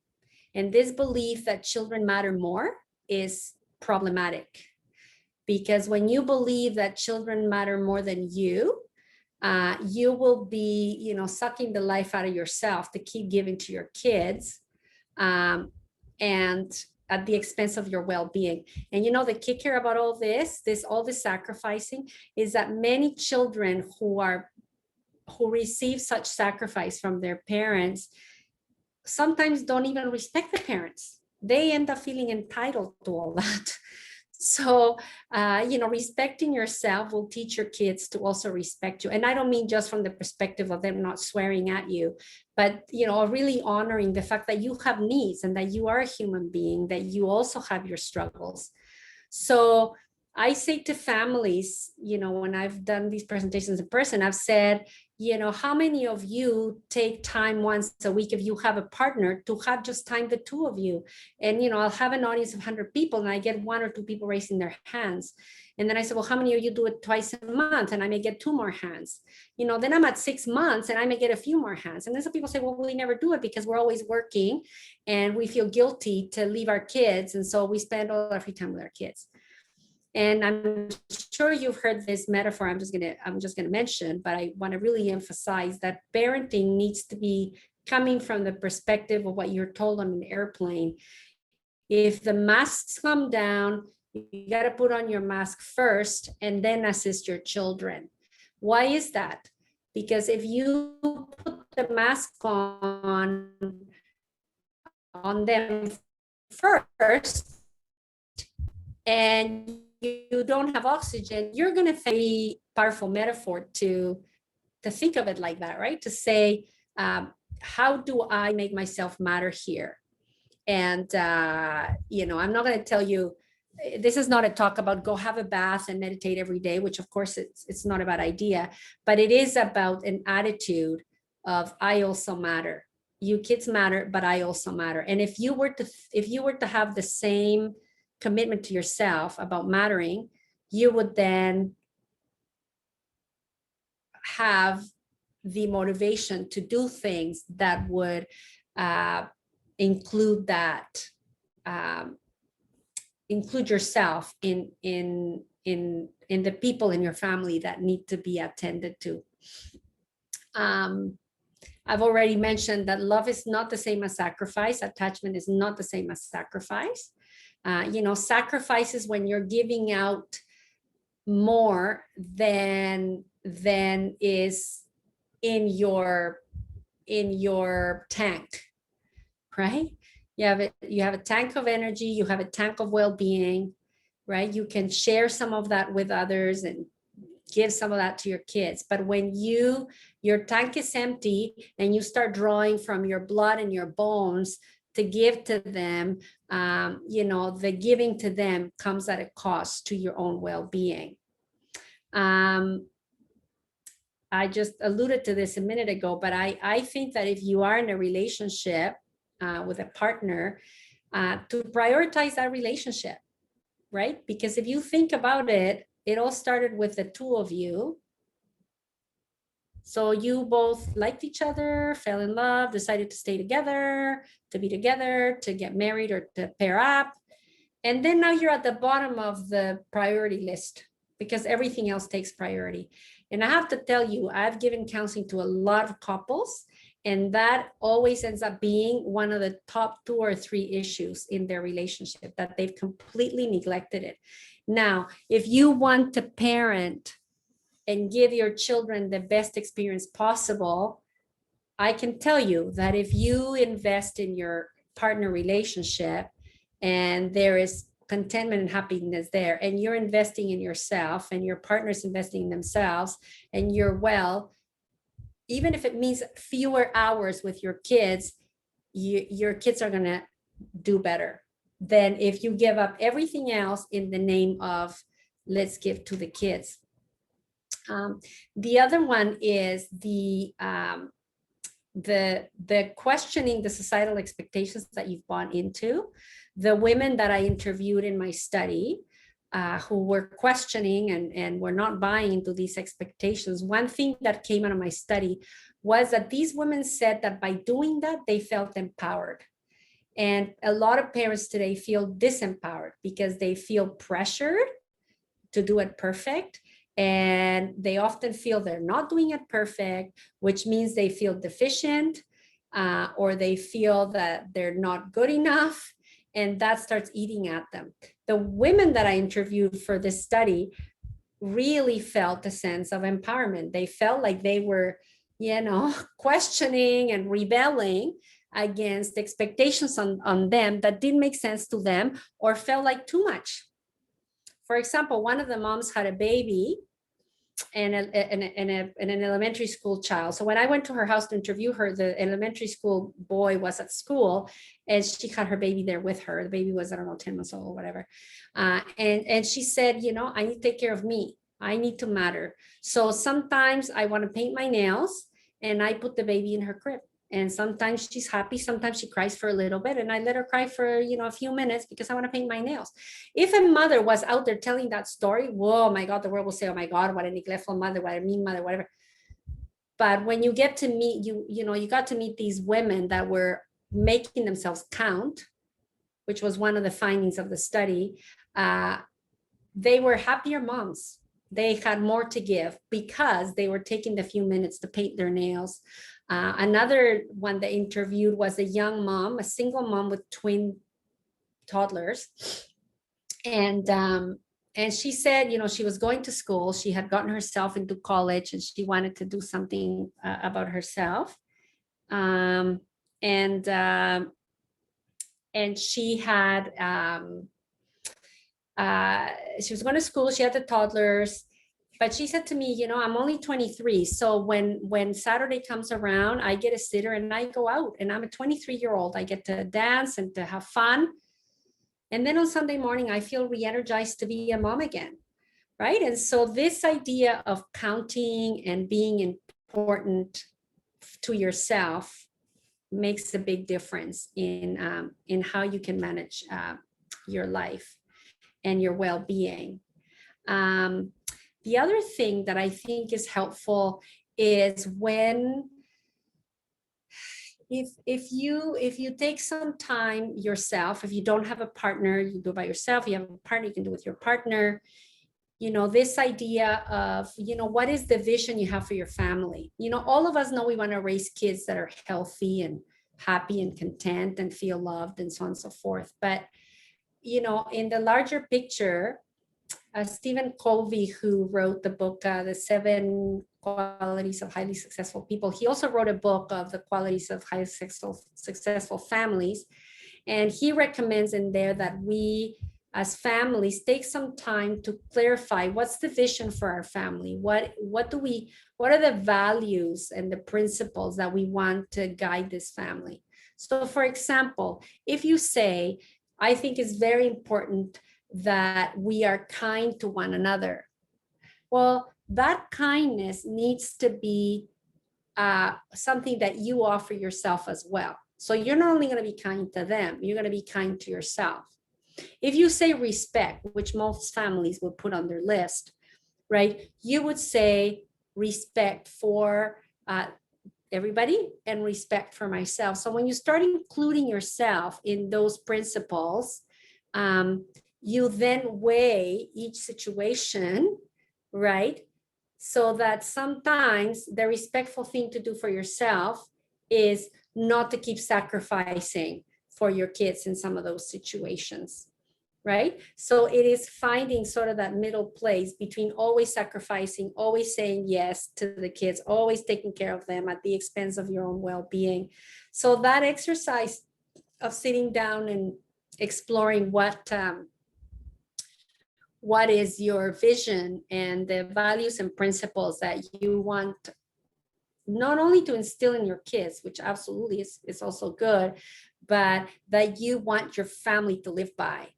and this belief that children matter more is problematic, because when you believe that children matter more than you will be sucking the life out of yourself to keep giving to your kids, and at the expense of your well-being. And the kicker about all this sacrificing is that many children who receive such sacrifice from their parents sometimes don't even respect the parents. They end up feeling entitled to all that. So, respecting yourself will teach your kids to also respect you. And I don't mean just from the perspective of them not swearing at you, but, really honoring the fact that you have needs and that you are a human being, that you also have your struggles. So I say to families, when I've done these presentations in person, I've said, how many of you take time once a week, if you have a partner, to have just time, the two of you? And, I'll have an audience of 100 people and I get 1 or 2 people raising their hands. And then I said, well, how many of you do it twice a month? And I may get 2 more hands. Then I'm at 6 months and I may get a few more hands. And then some people say, well, we never do it because we're always working and we feel guilty to leave our kids. And so we spend all our free time with our kids. And I'm sure you've heard this metaphor I'm just gonna mention, but I want to really emphasize that parenting needs to be coming from the perspective of what you're told on an airplane. If the masks come down, you got to put on your mask first and then assist your children. Why is that? Because if you put the mask on them first and you don't have oxygen, you're going to face a powerful metaphor to think of it like that, right? To say, how do I make myself matter here? And, I'm not going to tell you this is not a talk about go have a bath and meditate every day, which of course it's not a bad idea, but it is about an attitude of I also matter. You kids matter, but I also matter. And if you were to have the same commitment to yourself about mattering, you would then have the motivation to do things that would include that, include yourself in the people in your family that need to be attended to. I've already mentioned that love is not the same as sacrifice. Attachment is not the same as sacrifice. Sacrifice is when you're giving out more than is in your tank, right? You have a tank of energy, you have a tank of well-being, right? You can share some of that with others and give some of that to your kids. But when your tank is empty and you start drawing from your blood and your bones to give to them, the giving to them comes at a cost to your own well-being. I just alluded to this a minute ago, but I think that if you are in a relationship with a partner, to prioritize that relationship, right? Because if you think about it, it all started with the two of you. So you both liked each other, fell in love, decided to stay together, to be together, to get married or to pair up. And then now you're at the bottom of the priority list because everything else takes priority. And I have to tell you, I've given counseling to a lot of couples, and that always ends up being one of the top 2 or 3 issues in their relationship, that they've completely neglected it. Now, if you want to parent and give your children the best experience possible, I can tell you that if you invest in your partner relationship and there is contentment and happiness there, and you're investing in yourself and your partner's investing in themselves, and you're well, even if it means fewer hours with your kids, your kids are going to do better than if you give up everything else in the name of let's give to the kids. The other one is the questioning the societal expectations that you've bought into. The women that I interviewed in my study who were questioning and were not buying into these expectations, one thing that came out of my study was that these women said that by doing that, they felt empowered. And a lot of parents today feel disempowered because they feel pressured to do it perfect. And they often feel they're not doing it perfect, which means they feel deficient or they feel that they're not good enough. And that starts eating at them. The women that I interviewed for this study really felt a sense of empowerment. They felt like they were, questioning and rebelling against expectations on them that didn't make sense to them or felt like too much. For example, one of the moms had a baby and an elementary school child. So when I went to her house to interview her, the elementary school boy was at school and she had her baby there with her. The baby was, 10 months old or whatever. And she said, I need to take care of me. I need to matter. So sometimes I want to paint my nails and I put the baby in her crib. And sometimes she's happy, sometimes she cries for a little bit, and I let her cry for, a few minutes because I want to paint my nails. If a mother was out there telling that story, whoa, my God, the world will say, oh my God, what a neglectful mother, what a mean mother, whatever. But when you get to meet, you got to meet these women that were making themselves count, which was one of the findings of the study, they were happier moms. They had more to give because they were taking the few minutes to paint their nails. Another one they interviewed was a young mom, a single mom with twin toddlers. And she said, she was going to school. She had gotten herself into college and she wanted to do something about herself. And she had, she was going to school. She had the toddlers. But she said to me, I'm only 23. So when Saturday comes around, I get a sitter and I go out and I'm a 23-year-old. I get to dance and to have fun. And then on Sunday morning, I feel re-energized to be a mom again, right? And so this idea of counting and being important to yourself makes a big difference in how you can manage your life and your well-being. The other thing that I think is helpful is when if you take some time yourself, if you don't have a partner, you do it by yourself. If you have a partner, you can do it with your partner. You know, this idea of, you know, what is the vision you have for your family? You know, all of us know we want to raise kids that are healthy and happy and content and feel loved and so on and so forth. But, you know, in the larger picture, Stephen Covey, who wrote the book, The 7 Qualities of Highly Successful People, he also wrote a book of the qualities of highly successful families. And he recommends in there that we, as families, take some time to clarify what's the vision for our family. What are the values and the principles that we want to guide this family? So, for example, if you say, I think it's very important that we are kind to one another. Well, that kindness needs to be something that you offer yourself as well. So you're not only going to be kind to them, you're going to be kind to yourself. If you say respect, which most families would put on their list, right? You would say respect for everybody and respect for myself. So when you start including yourself in those principles, you then weigh each situation, right? So that sometimes the respectful thing to do for yourself is not to keep sacrificing for your kids in some of those situations, right? So it is finding sort of that middle place between always sacrificing, always saying yes to the kids, always taking care of them at the expense of your own well-being. So that exercise of sitting down and exploring what is your vision and the values and principles that you want not only to instill in your kids, which absolutely is also good, but that you want your family to live by.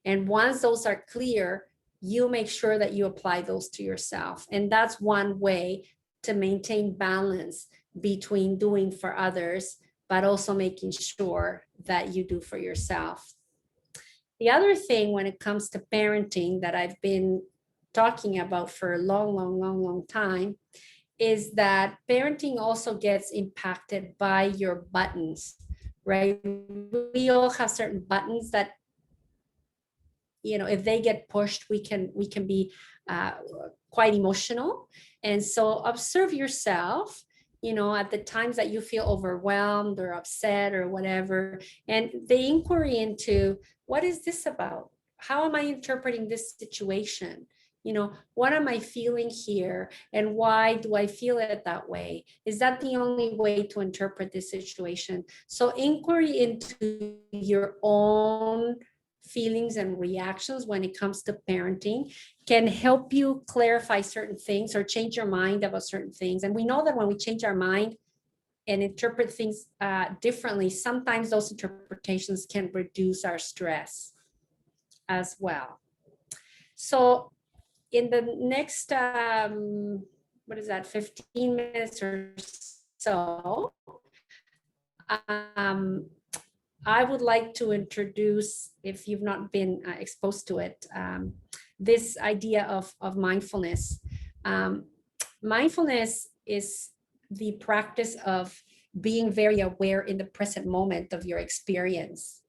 And once those are clear, you make sure that you apply those to yourself. And that's one way to maintain balance between doing for others, but also making sure that you do for yourself. The other thing when it comes to parenting that I've been talking about for a long time is that parenting also gets impacted by your buttons, right? We all have certain buttons that, you know, if they get pushed, we can be quite emotional. And so observe yourself, you know, at the times that you feel overwhelmed or upset or whatever, and the inquiry into what is this about? How am I interpreting this situation? You know, what am I feeling here? And why do I feel it that way? Is that the only way to interpret this situation? So inquiry into your own feelings and reactions when it comes to parenting can help you clarify certain things or change your mind about certain things. And we know that when we change our mind and interpret things differently, sometimes those interpretations can reduce our stress as well. So in the next, 15 minutes or so, I would like to introduce, if you've not been exposed to it, this idea of mindfulness. Mindfulness is the practice of being very aware in the present moment of your experience.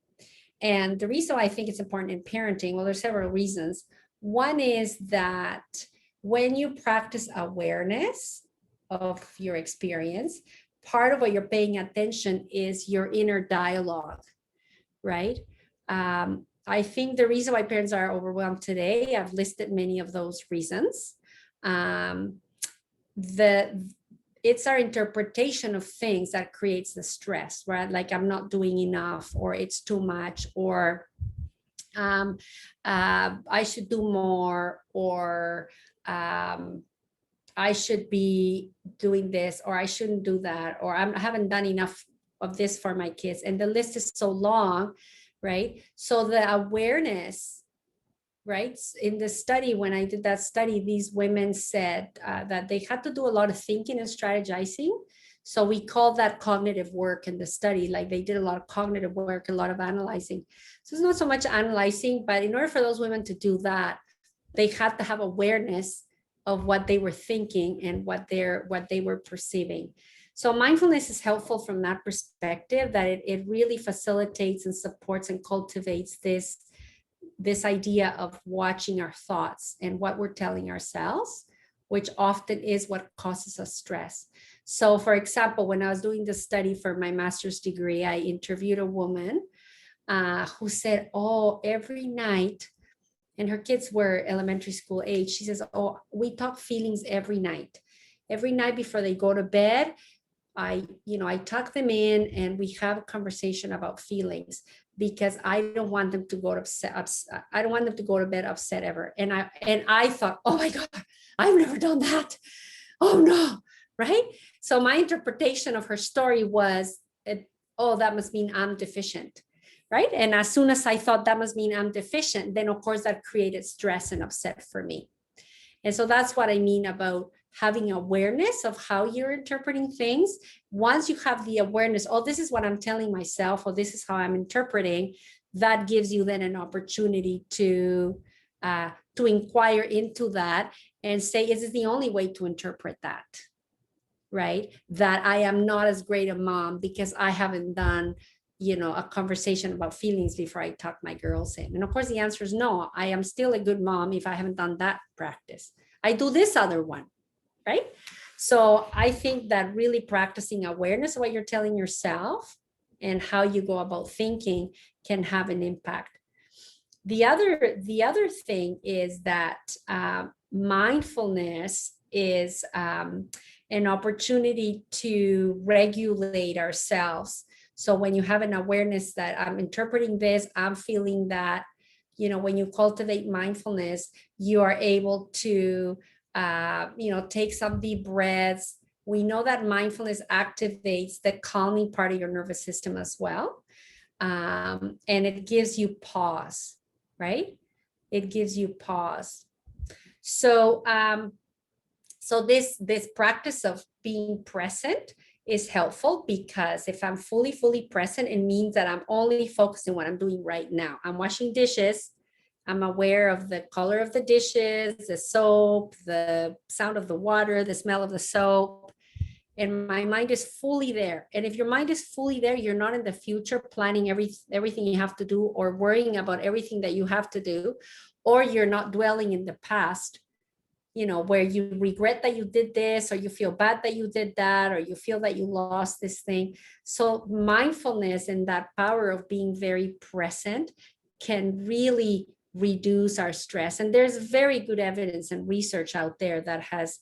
And the reason I think it's important in parenting, well, there's several reasons. One is that when you practice awareness of your experience, part of what you're paying attention is your inner dialogue, right? I think the reason why parents are overwhelmed today, I've listed many of those reasons. It's our interpretation of things that creates the stress, right? Like I'm not doing enough, or it's too much, or I should do more, or I should be doing this, or I shouldn't do that, or I haven't done enough of this for my kids. And the list is so long right? So the awareness, right? In the study, when I did that study, these women said that they had to do a lot of thinking and strategizing. So we call that cognitive work in the study. Like they did a lot of cognitive work, a lot of analyzing. So it's not so much analyzing, but in order for those women to do that, they had to have awareness of what they were thinking and what they were perceiving. So mindfulness is helpful from that perspective, that it really facilitates and supports and cultivates this idea of watching our thoughts and what we're telling ourselves, which often is what causes us stress. So for example, when I was doing the study for my master's degree, I interviewed a woman who said, oh, every night, and her kids were elementary school age, she says, oh, we talk feelings every night. Every night before they go to bed, I tuck them in and we have a conversation about feelings, because I don't want them to go to I don't want them to go to bed upset ever. And I thought, oh my God, I've never done that. Oh no, right? So my interpretation of her story was, oh, that must mean I'm deficient, right? And as soon as I thought that must mean I'm deficient, then of course that created stress and upset for me. And so that's what I mean about having awareness of how you're interpreting things. Once you have the awareness, oh, this is what I'm telling myself, or this is how I'm interpreting, that gives you then an opportunity to inquire into that and say, is this the only way to interpret that? Right? That I am not as great a mom because I haven't done a conversation about feelings before I tuck my girls in. And of course the answer is no. I am still a good mom if I haven't done that practice. I do this other one, right? So I think that really practicing awareness of what you're telling yourself and how you go about thinking can have an impact. The other thing is that mindfulness is an opportunity to regulate ourselves. So when you have an awareness that I'm interpreting this, I'm feeling that, when you cultivate mindfulness, you are able to, take some deep breaths. We know that mindfulness activates the calming part of your nervous system as well. And it gives you pause, right? It gives you pause. So, so this practice of being present is helpful, because if I'm fully present, it means that I'm only focusing on what I'm doing right now. I'm washing dishes. I'm aware of the color of the dishes, the soap, the sound of the water, the smell of the soap, and my mind is fully there. And if your mind is fully there, you're not in the future planning everything you have to do, or worrying about everything that you have to do, or you're not dwelling in the past, where you regret that you did this, or you feel bad that you did that, or you feel that you lost this thing. So mindfulness and that power of being very present can really reduce our stress. And there's very good evidence and research out there that has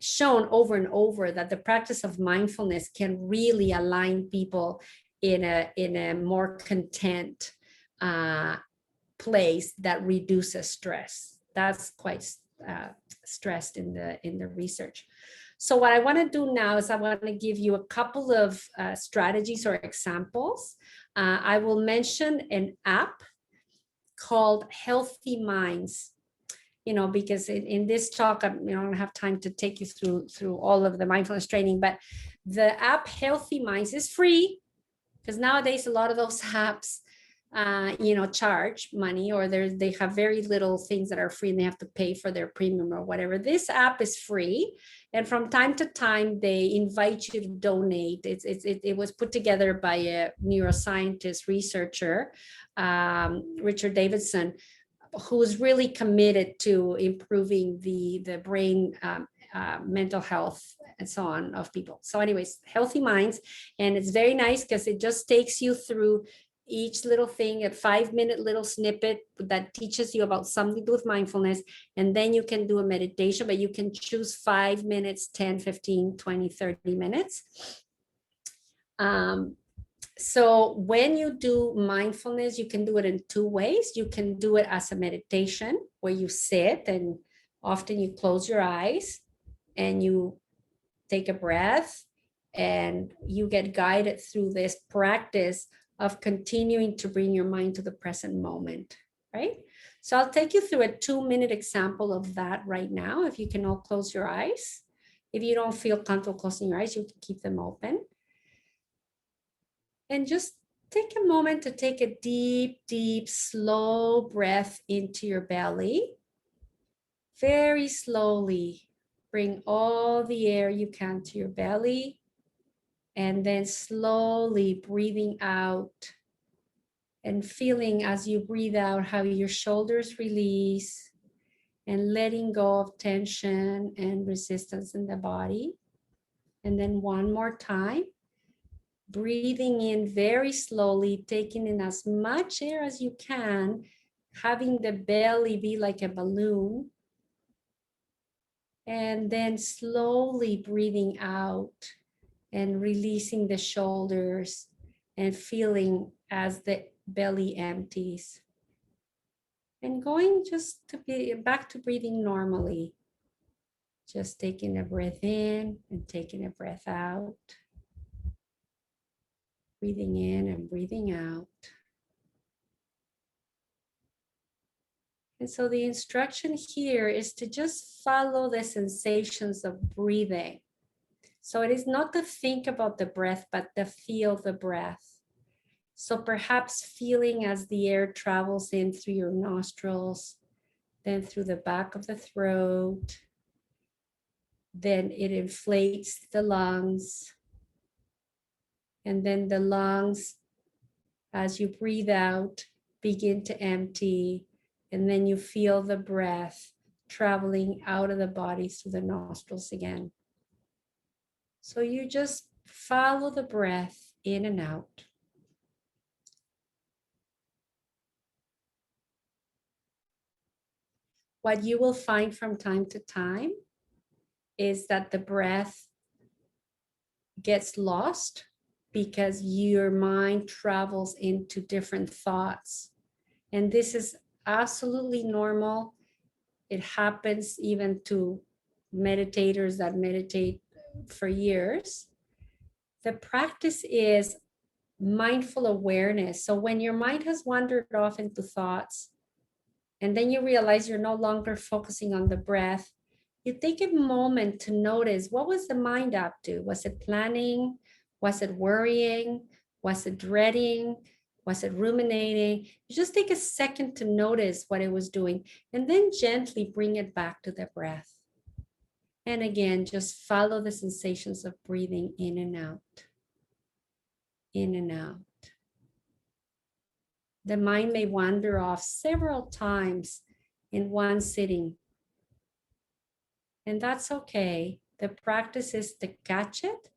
shown over and over that the practice of mindfulness can really align people in a more content place that reduces stress. That's quite stressed in the research. So what I want to do now is I want to give you a couple of strategies or examples. I will mention an app called Healthy Minds, because in this talk, I don't have time to take you through all of the mindfulness training, but the app Healthy Minds is free, because nowadays a lot of those apps charge money, or they have very little things that are free and they have to pay for their premium or whatever. This app is free, and from time to time they invite you to donate. It was put together by a neuroscientist researcher, Richard Davidson, who's really committed to improving the brain, mental health and so on of people. So anyways, Healthy Minds, and it's very nice because it just takes you through each little thing, a 5-minute little snippet that teaches you about something to do with mindfulness. And then you can do a meditation, but you can choose 5 minutes, 10, 15, 20, 30 minutes. So when you do mindfulness, you can do it in 2 ways. You can do it as a meditation, where you sit and often you close your eyes and you take a breath, and you get guided through this practice of continuing to bring your mind to the present moment, right? So I'll take you through a 2-minute example of that right now. If you can all close your eyes. If you don't feel comfortable closing your eyes, you can keep them open. And just take a moment to take a deep, deep, slow breath into your belly. Very slowly, bring all the air you can to your belly, and then slowly breathing out and feeling as you breathe out how your shoulders release and letting go of tension and resistance in the body. And then one more time, breathing in very slowly, taking in as much air as you can, having the belly be like a balloon. And then slowly breathing out and releasing the shoulders and feeling as the belly empties. And going just to be back to breathing normally. Just taking a breath in and taking a breath out. Breathing in and breathing out. And so the instruction here is to just follow the sensations of breathing. So it is not to think about the breath, but to feel the breath. So perhaps feeling as the air travels in through your nostrils, then through the back of the throat, then it inflates the lungs, and then the lungs, as you breathe out, begin to empty, and then you feel the breath traveling out of the body through the nostrils again. So you just follow the breath in and out. What you will find from time to time is that the breath gets lost because your mind travels into different thoughts. And this is absolutely normal. It happens even to meditators that meditate for years. The practice is mindful awareness. So when your mind has wandered off into thoughts, and then you realize you're no longer focusing on the breath, you take a moment to notice, what was the mind up to? Was it planning? Was it worrying? Was it dreading? Was it ruminating? You just take a second to notice what it was doing, and then gently bring it back to the breath. And again, just follow the sensations of breathing in and out. In and out. The mind may wander off several times in one sitting. And that's okay. The practice is to catch it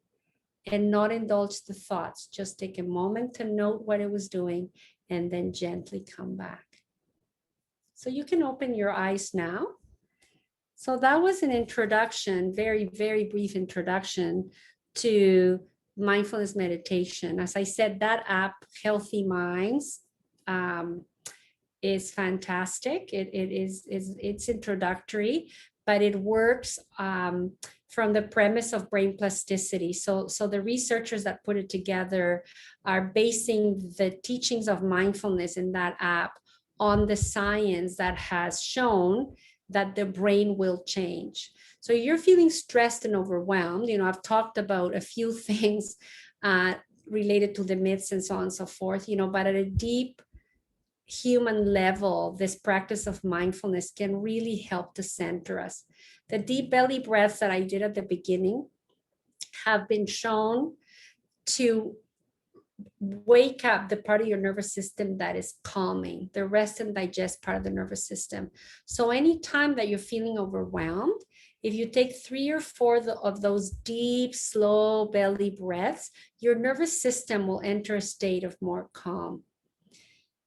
and not indulge the thoughts. Just take a moment to note what it was doing and then gently come back. So you can open your eyes now. So that was an introduction, very, very brief introduction to mindfulness meditation. As I said, that app, Healthy Minds, is fantastic. It's introductory, but it works from the premise of brain plasticity. So the researchers that put it together are basing the teachings of mindfulness in that app on the science that has shown that the brain will change. So you're feeling stressed and overwhelmed. I've talked about a few things related to the myths and so on and so forth, but at a deep human level, this practice of mindfulness can really help to center us. The deep belly breaths that I did at the beginning have been shown to wake up the part of your nervous system that is calming, the rest and digest part of the nervous system. So anytime that you're feeling overwhelmed, if you take 3 or 4 of those deep, slow belly breaths, your nervous system will enter a state of more calm.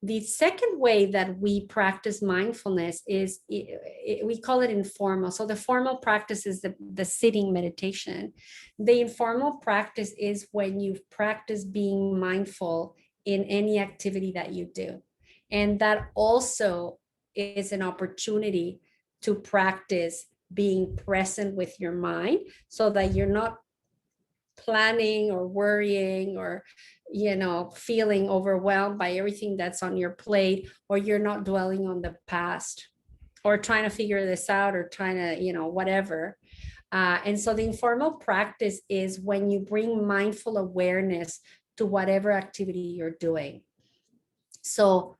The second way that we practice mindfulness is, we call it informal. So the formal practice is the sitting meditation. The informal practice is when you practice being mindful in any activity that you do. And that also is an opportunity to practice being present with your mind so that you're not planning or worrying or feeling overwhelmed by everything that's on your plate, or you're not dwelling on the past or trying to figure this out or trying to, whatever. And so the informal practice is when you bring mindful awareness to whatever activity you're doing. So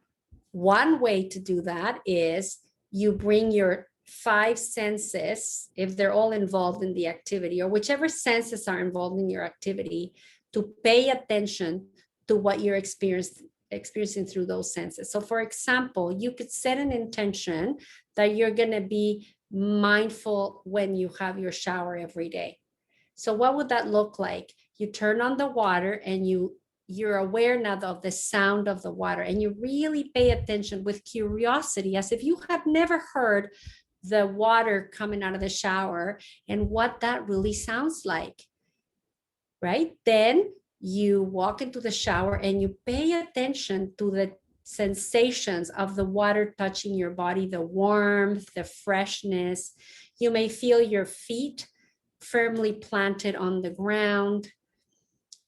one way to do that is you bring your 5 senses, if they're all involved in the activity, or whichever senses are involved in your activity, to pay attention to what you're experiencing through those senses. So for example, you could set an intention that you're going to be mindful when you have your shower every day. So what would that look like? You turn on the water and you're aware now of the sound of the water, and you really pay attention with curiosity, as if you have never heard the water coming out of the shower and what that really sounds like, right? Then you walk into the shower and you pay attention to the sensations of the water touching your body, the warmth, the freshness. You may feel your feet firmly planted on the ground.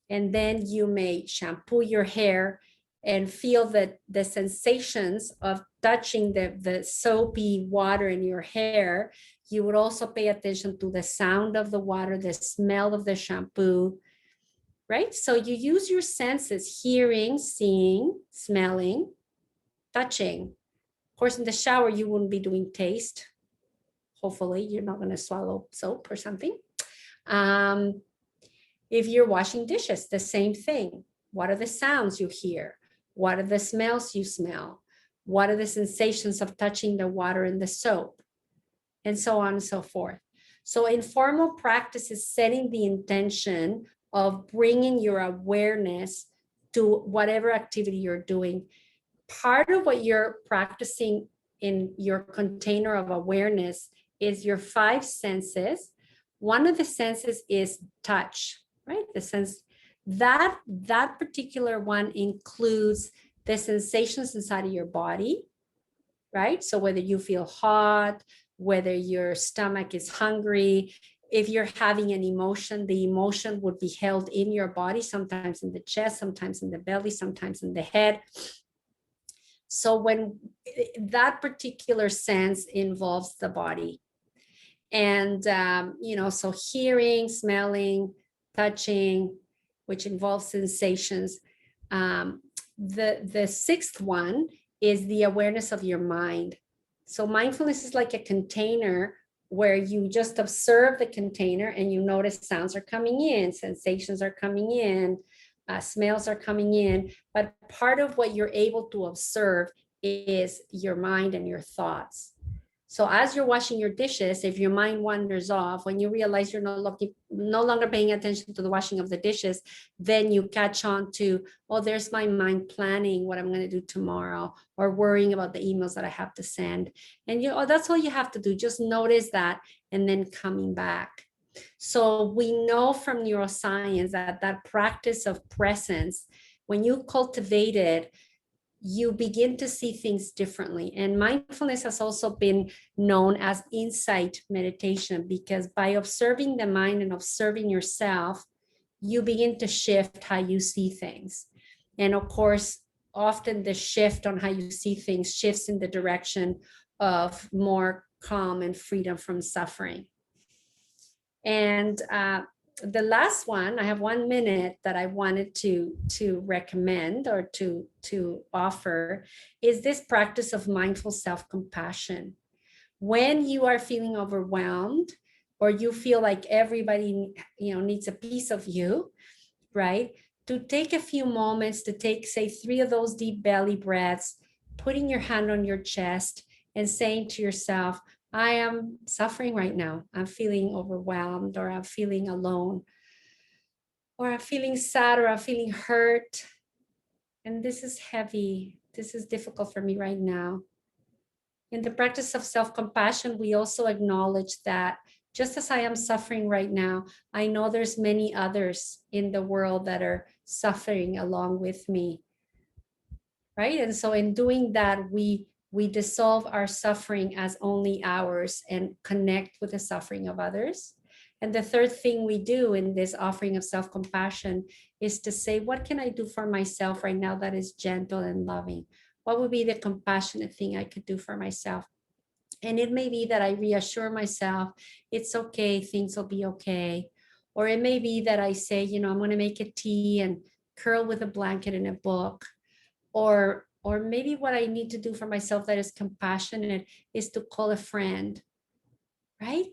And then you may shampoo your hair and feel the sensations of touching the soapy water in your hair. You would also pay attention to the sound of the water, the smell of the shampoo, right? So you use your senses: hearing, seeing, smelling, touching. Of course, in the shower, you wouldn't be doing taste. Hopefully, you're not going to swallow soap or something. If you're washing dishes, the same thing. What are the sounds you hear? What are the smells you smell? What are the sensations of touching the water and the soap? And so on and so forth. So informal practice is setting the intention of bringing your awareness to whatever activity you're doing. Part of what you're practicing in your container of awareness is your 5 senses. One of the senses is touch, right? The sense that particular one includes the sensations inside of your body, right? So whether you feel hot, whether your stomach is hungry, if you're having an emotion, the emotion would be held in your body, sometimes in the chest, sometimes in the belly, sometimes in the head. So when that particular sense involves the body. And, so hearing, smelling, touching, which involves sensations. The 6th one is the awareness of your mind. So mindfulness is like a container where you just observe the container and you notice sounds are coming in, sensations are coming in, smells are coming in. But part of what you're able to observe is your mind and your thoughts. So as you're washing your dishes, if your mind wanders off, when you realize you're no longer paying attention to the washing of the dishes, then you catch on to, oh, there's my mind planning what I'm going to do tomorrow, or worrying about the emails that I have to send. And that's all you have to do. Just notice that and then coming back. So we know from neuroscience that practice of presence, when you cultivate it, you begin to see things differently. And mindfulness has also been known as insight meditation, because by observing the mind and observing yourself, you begin to shift how you see things. And of course, often the shift on how you see things shifts in the direction of more calm and freedom from suffering. And the last one, I have 1 minute that I wanted to recommend or to offer, is this practice of mindful self-compassion. When you are feeling overwhelmed, or you feel like everybody needs a piece of you, right? To take a few moments to take, say, 3 of those deep belly breaths, putting your hand on your chest and saying to yourself, I am suffering right now. I'm feeling overwhelmed, or I'm feeling alone, or I'm feeling sad, or I'm feeling hurt. And this is heavy. This is difficult for me right now. In the practice of self-compassion, we also acknowledge that just as I am suffering right now, I know there's many others in the world that are suffering along with me, right? And so in doing that, we dissolve our suffering as only ours and connect with the suffering of others. And the third thing we do in this offering of self-compassion is to say, what can I do for myself right now that is gentle and loving? What would be the compassionate thing I could do for myself? And it may be that I reassure myself, it's okay, things will be okay. Or it may be that I say, I'm going to make a tea and curl with a blanket and a book. Or maybe what I need to do for myself that is compassionate is to call a friend, right?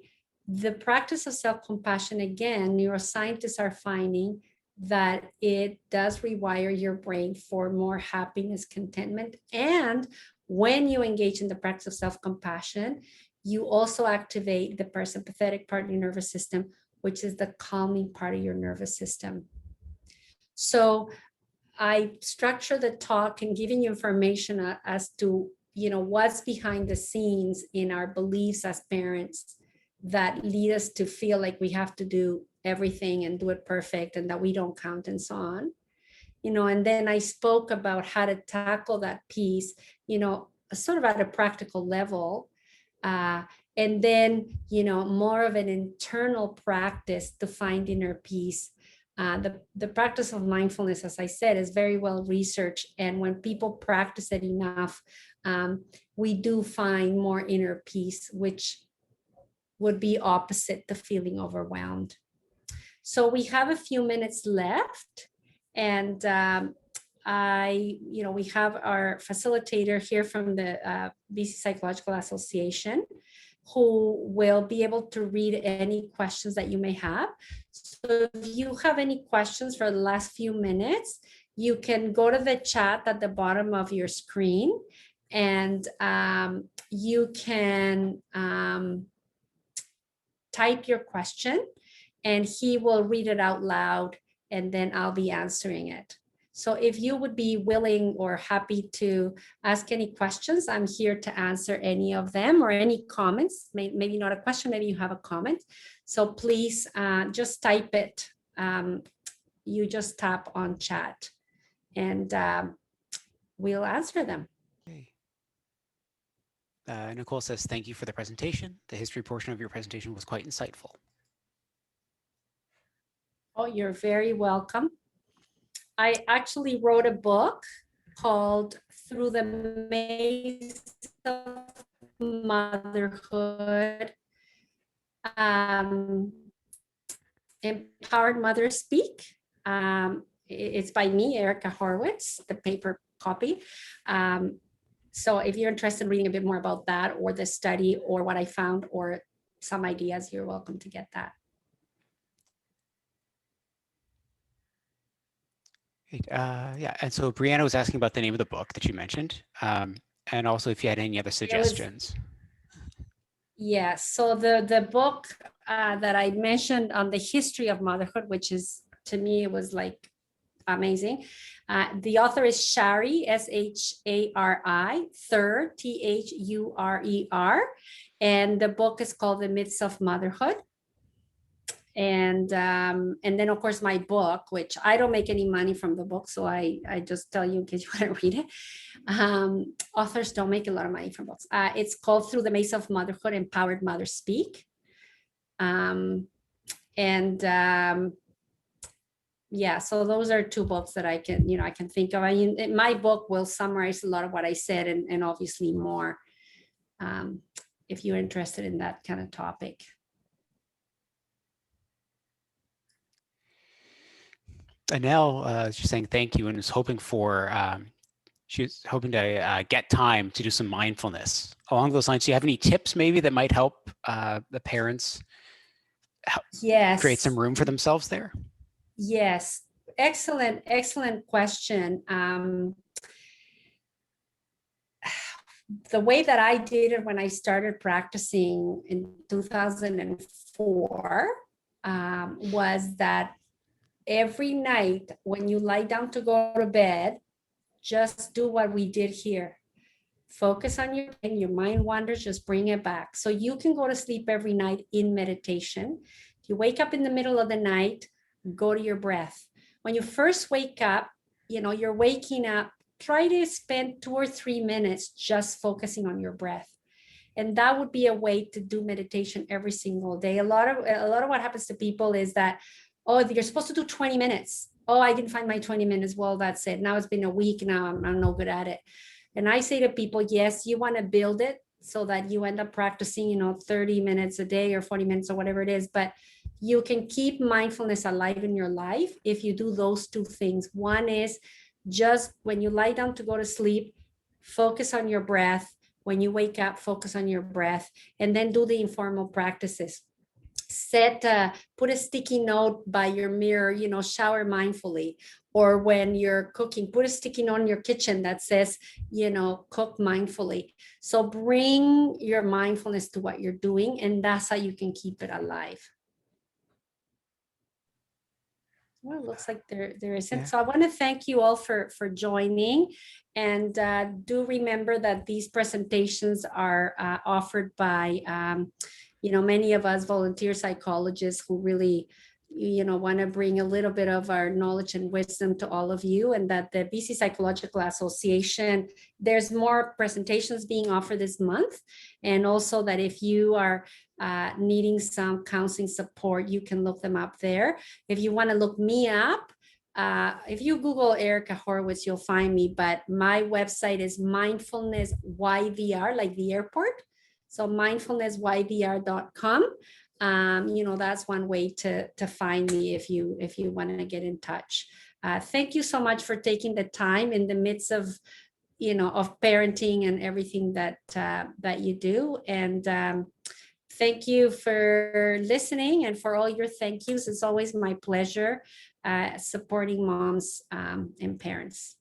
The practice of self-compassion, again, neuroscientists are finding that it does rewire your brain for more happiness, contentment. And when you engage in the practice of self-compassion, you also activate the parasympathetic part of your nervous system, which is the calming part of your nervous system. So I structure the talk and giving you information as to, what's behind the scenes in our beliefs as parents that lead us to feel like we have to do everything and do it perfect and that we don't count and so on. And then I spoke about how to tackle that piece, sort of at a practical level. And then, more of an internal practice to find inner peace. The practice of mindfulness, as I said, is very well researched. And when people practice it enough, we do find more inner peace, which would be opposite to feeling overwhelmed. So we have a few minutes left. And we have our facilitator here from the BC Psychological Association, who will be able to read any questions that you may have. So if you have any questions for the last few minutes, you can go to the chat at the bottom of your screen, and you can type your question, and he will read it out loud, and then I'll be answering it. So if you would be willing or happy to ask any questions, I'm here to answer any of them or any comments. Maybe not a question, maybe you have a comment. So please just type it. You just tap on chat, and we'll answer them. Okay. Nicole says, thank you for the presentation. The history portion of your presentation was quite insightful. Oh, you're very welcome. I actually wrote a book called Through the Maze of Motherhood, Empowered Mothers Speak. It's by me, Erika Horwitz, the paper copy. So if you're interested in reading a bit more about that or the study or what I found or some ideas, you're welcome to get that. Yeah, and so Brianna was asking about the name of the book that you mentioned, and also if you had any other suggestions. Yes, so the book that I mentioned on the history of motherhood, which is, to me, it was like amazing. The author is Shari, S-H-A-R-I, Thurer, T-H-U-R-E-R, and the book is called The Myths of Motherhood. And then, of course, my book, which I don't make any money from the book, so I just tell you in case you want to read it. Authors don't make a lot of money from books. It's called Through the Maze of Motherhood, Empowered Mothers Speak. Yeah, so those are two books that I can think of. I mean, my book will summarize a lot of what I said and obviously more, if you're interested in that kind of topic. Anel, she's saying thank you and is hoping for, she was hoping to get time to do some mindfulness. Along those lines, do you have any tips maybe that might help the parents create some room for themselves there? Yes, excellent question. The way that I did it when I started practicing in 2004 was that every night when you lie down to go to bed, just do what we did here. Focus on your mind wanders, just bring it back. So you can go to sleep every night in meditation. If you wake up in the middle of the night, go to your breath. When you first wake up, you're waking up, try to spend 2 or 3 minutes just focusing on your breath. And that would be a way to do meditation every single day. A lot of what happens to people is that, oh, you're supposed to do 20 minutes. Oh, I didn't find my 20 minutes. Well, that's it. Now it's been a week. Now I'm no good at it. And I say to people, yes, you want to build it so that you end up practicing, 30 minutes a day or 40 minutes or whatever it is. But you can keep mindfulness alive in your life if you do those two things. One is just when you lie down to go to sleep, focus on your breath. When you wake up, focus on your breath, and then do the informal practices. Put a sticky note by your mirror, shower mindfully. Or when you're cooking, put a sticky note in your kitchen that says, cook mindfully. So bring your mindfulness to what you're doing, and that's how you can keep it alive. Well, it looks like there isn't. Yeah. So I want to thank you all for joining, and do remember that these presentations are offered by many of us volunteer psychologists who really want to bring a little bit of our knowledge and wisdom to all of you, and that the BC Psychological Association, there's more presentations being offered this month. And also that if you are needing some counseling support, you can look them up there. If you want to look me up, if you Google Erika Horwitz, you'll find me, but my website is Mindfulness YVR, like the airport. So mindfulnessyvr.com. That's one way to find me if you want to get in touch. Thank you so much for taking the time in the midst of of parenting and everything that you do. And thank you for listening and for all your thank yous. It's always my pleasure supporting moms and parents.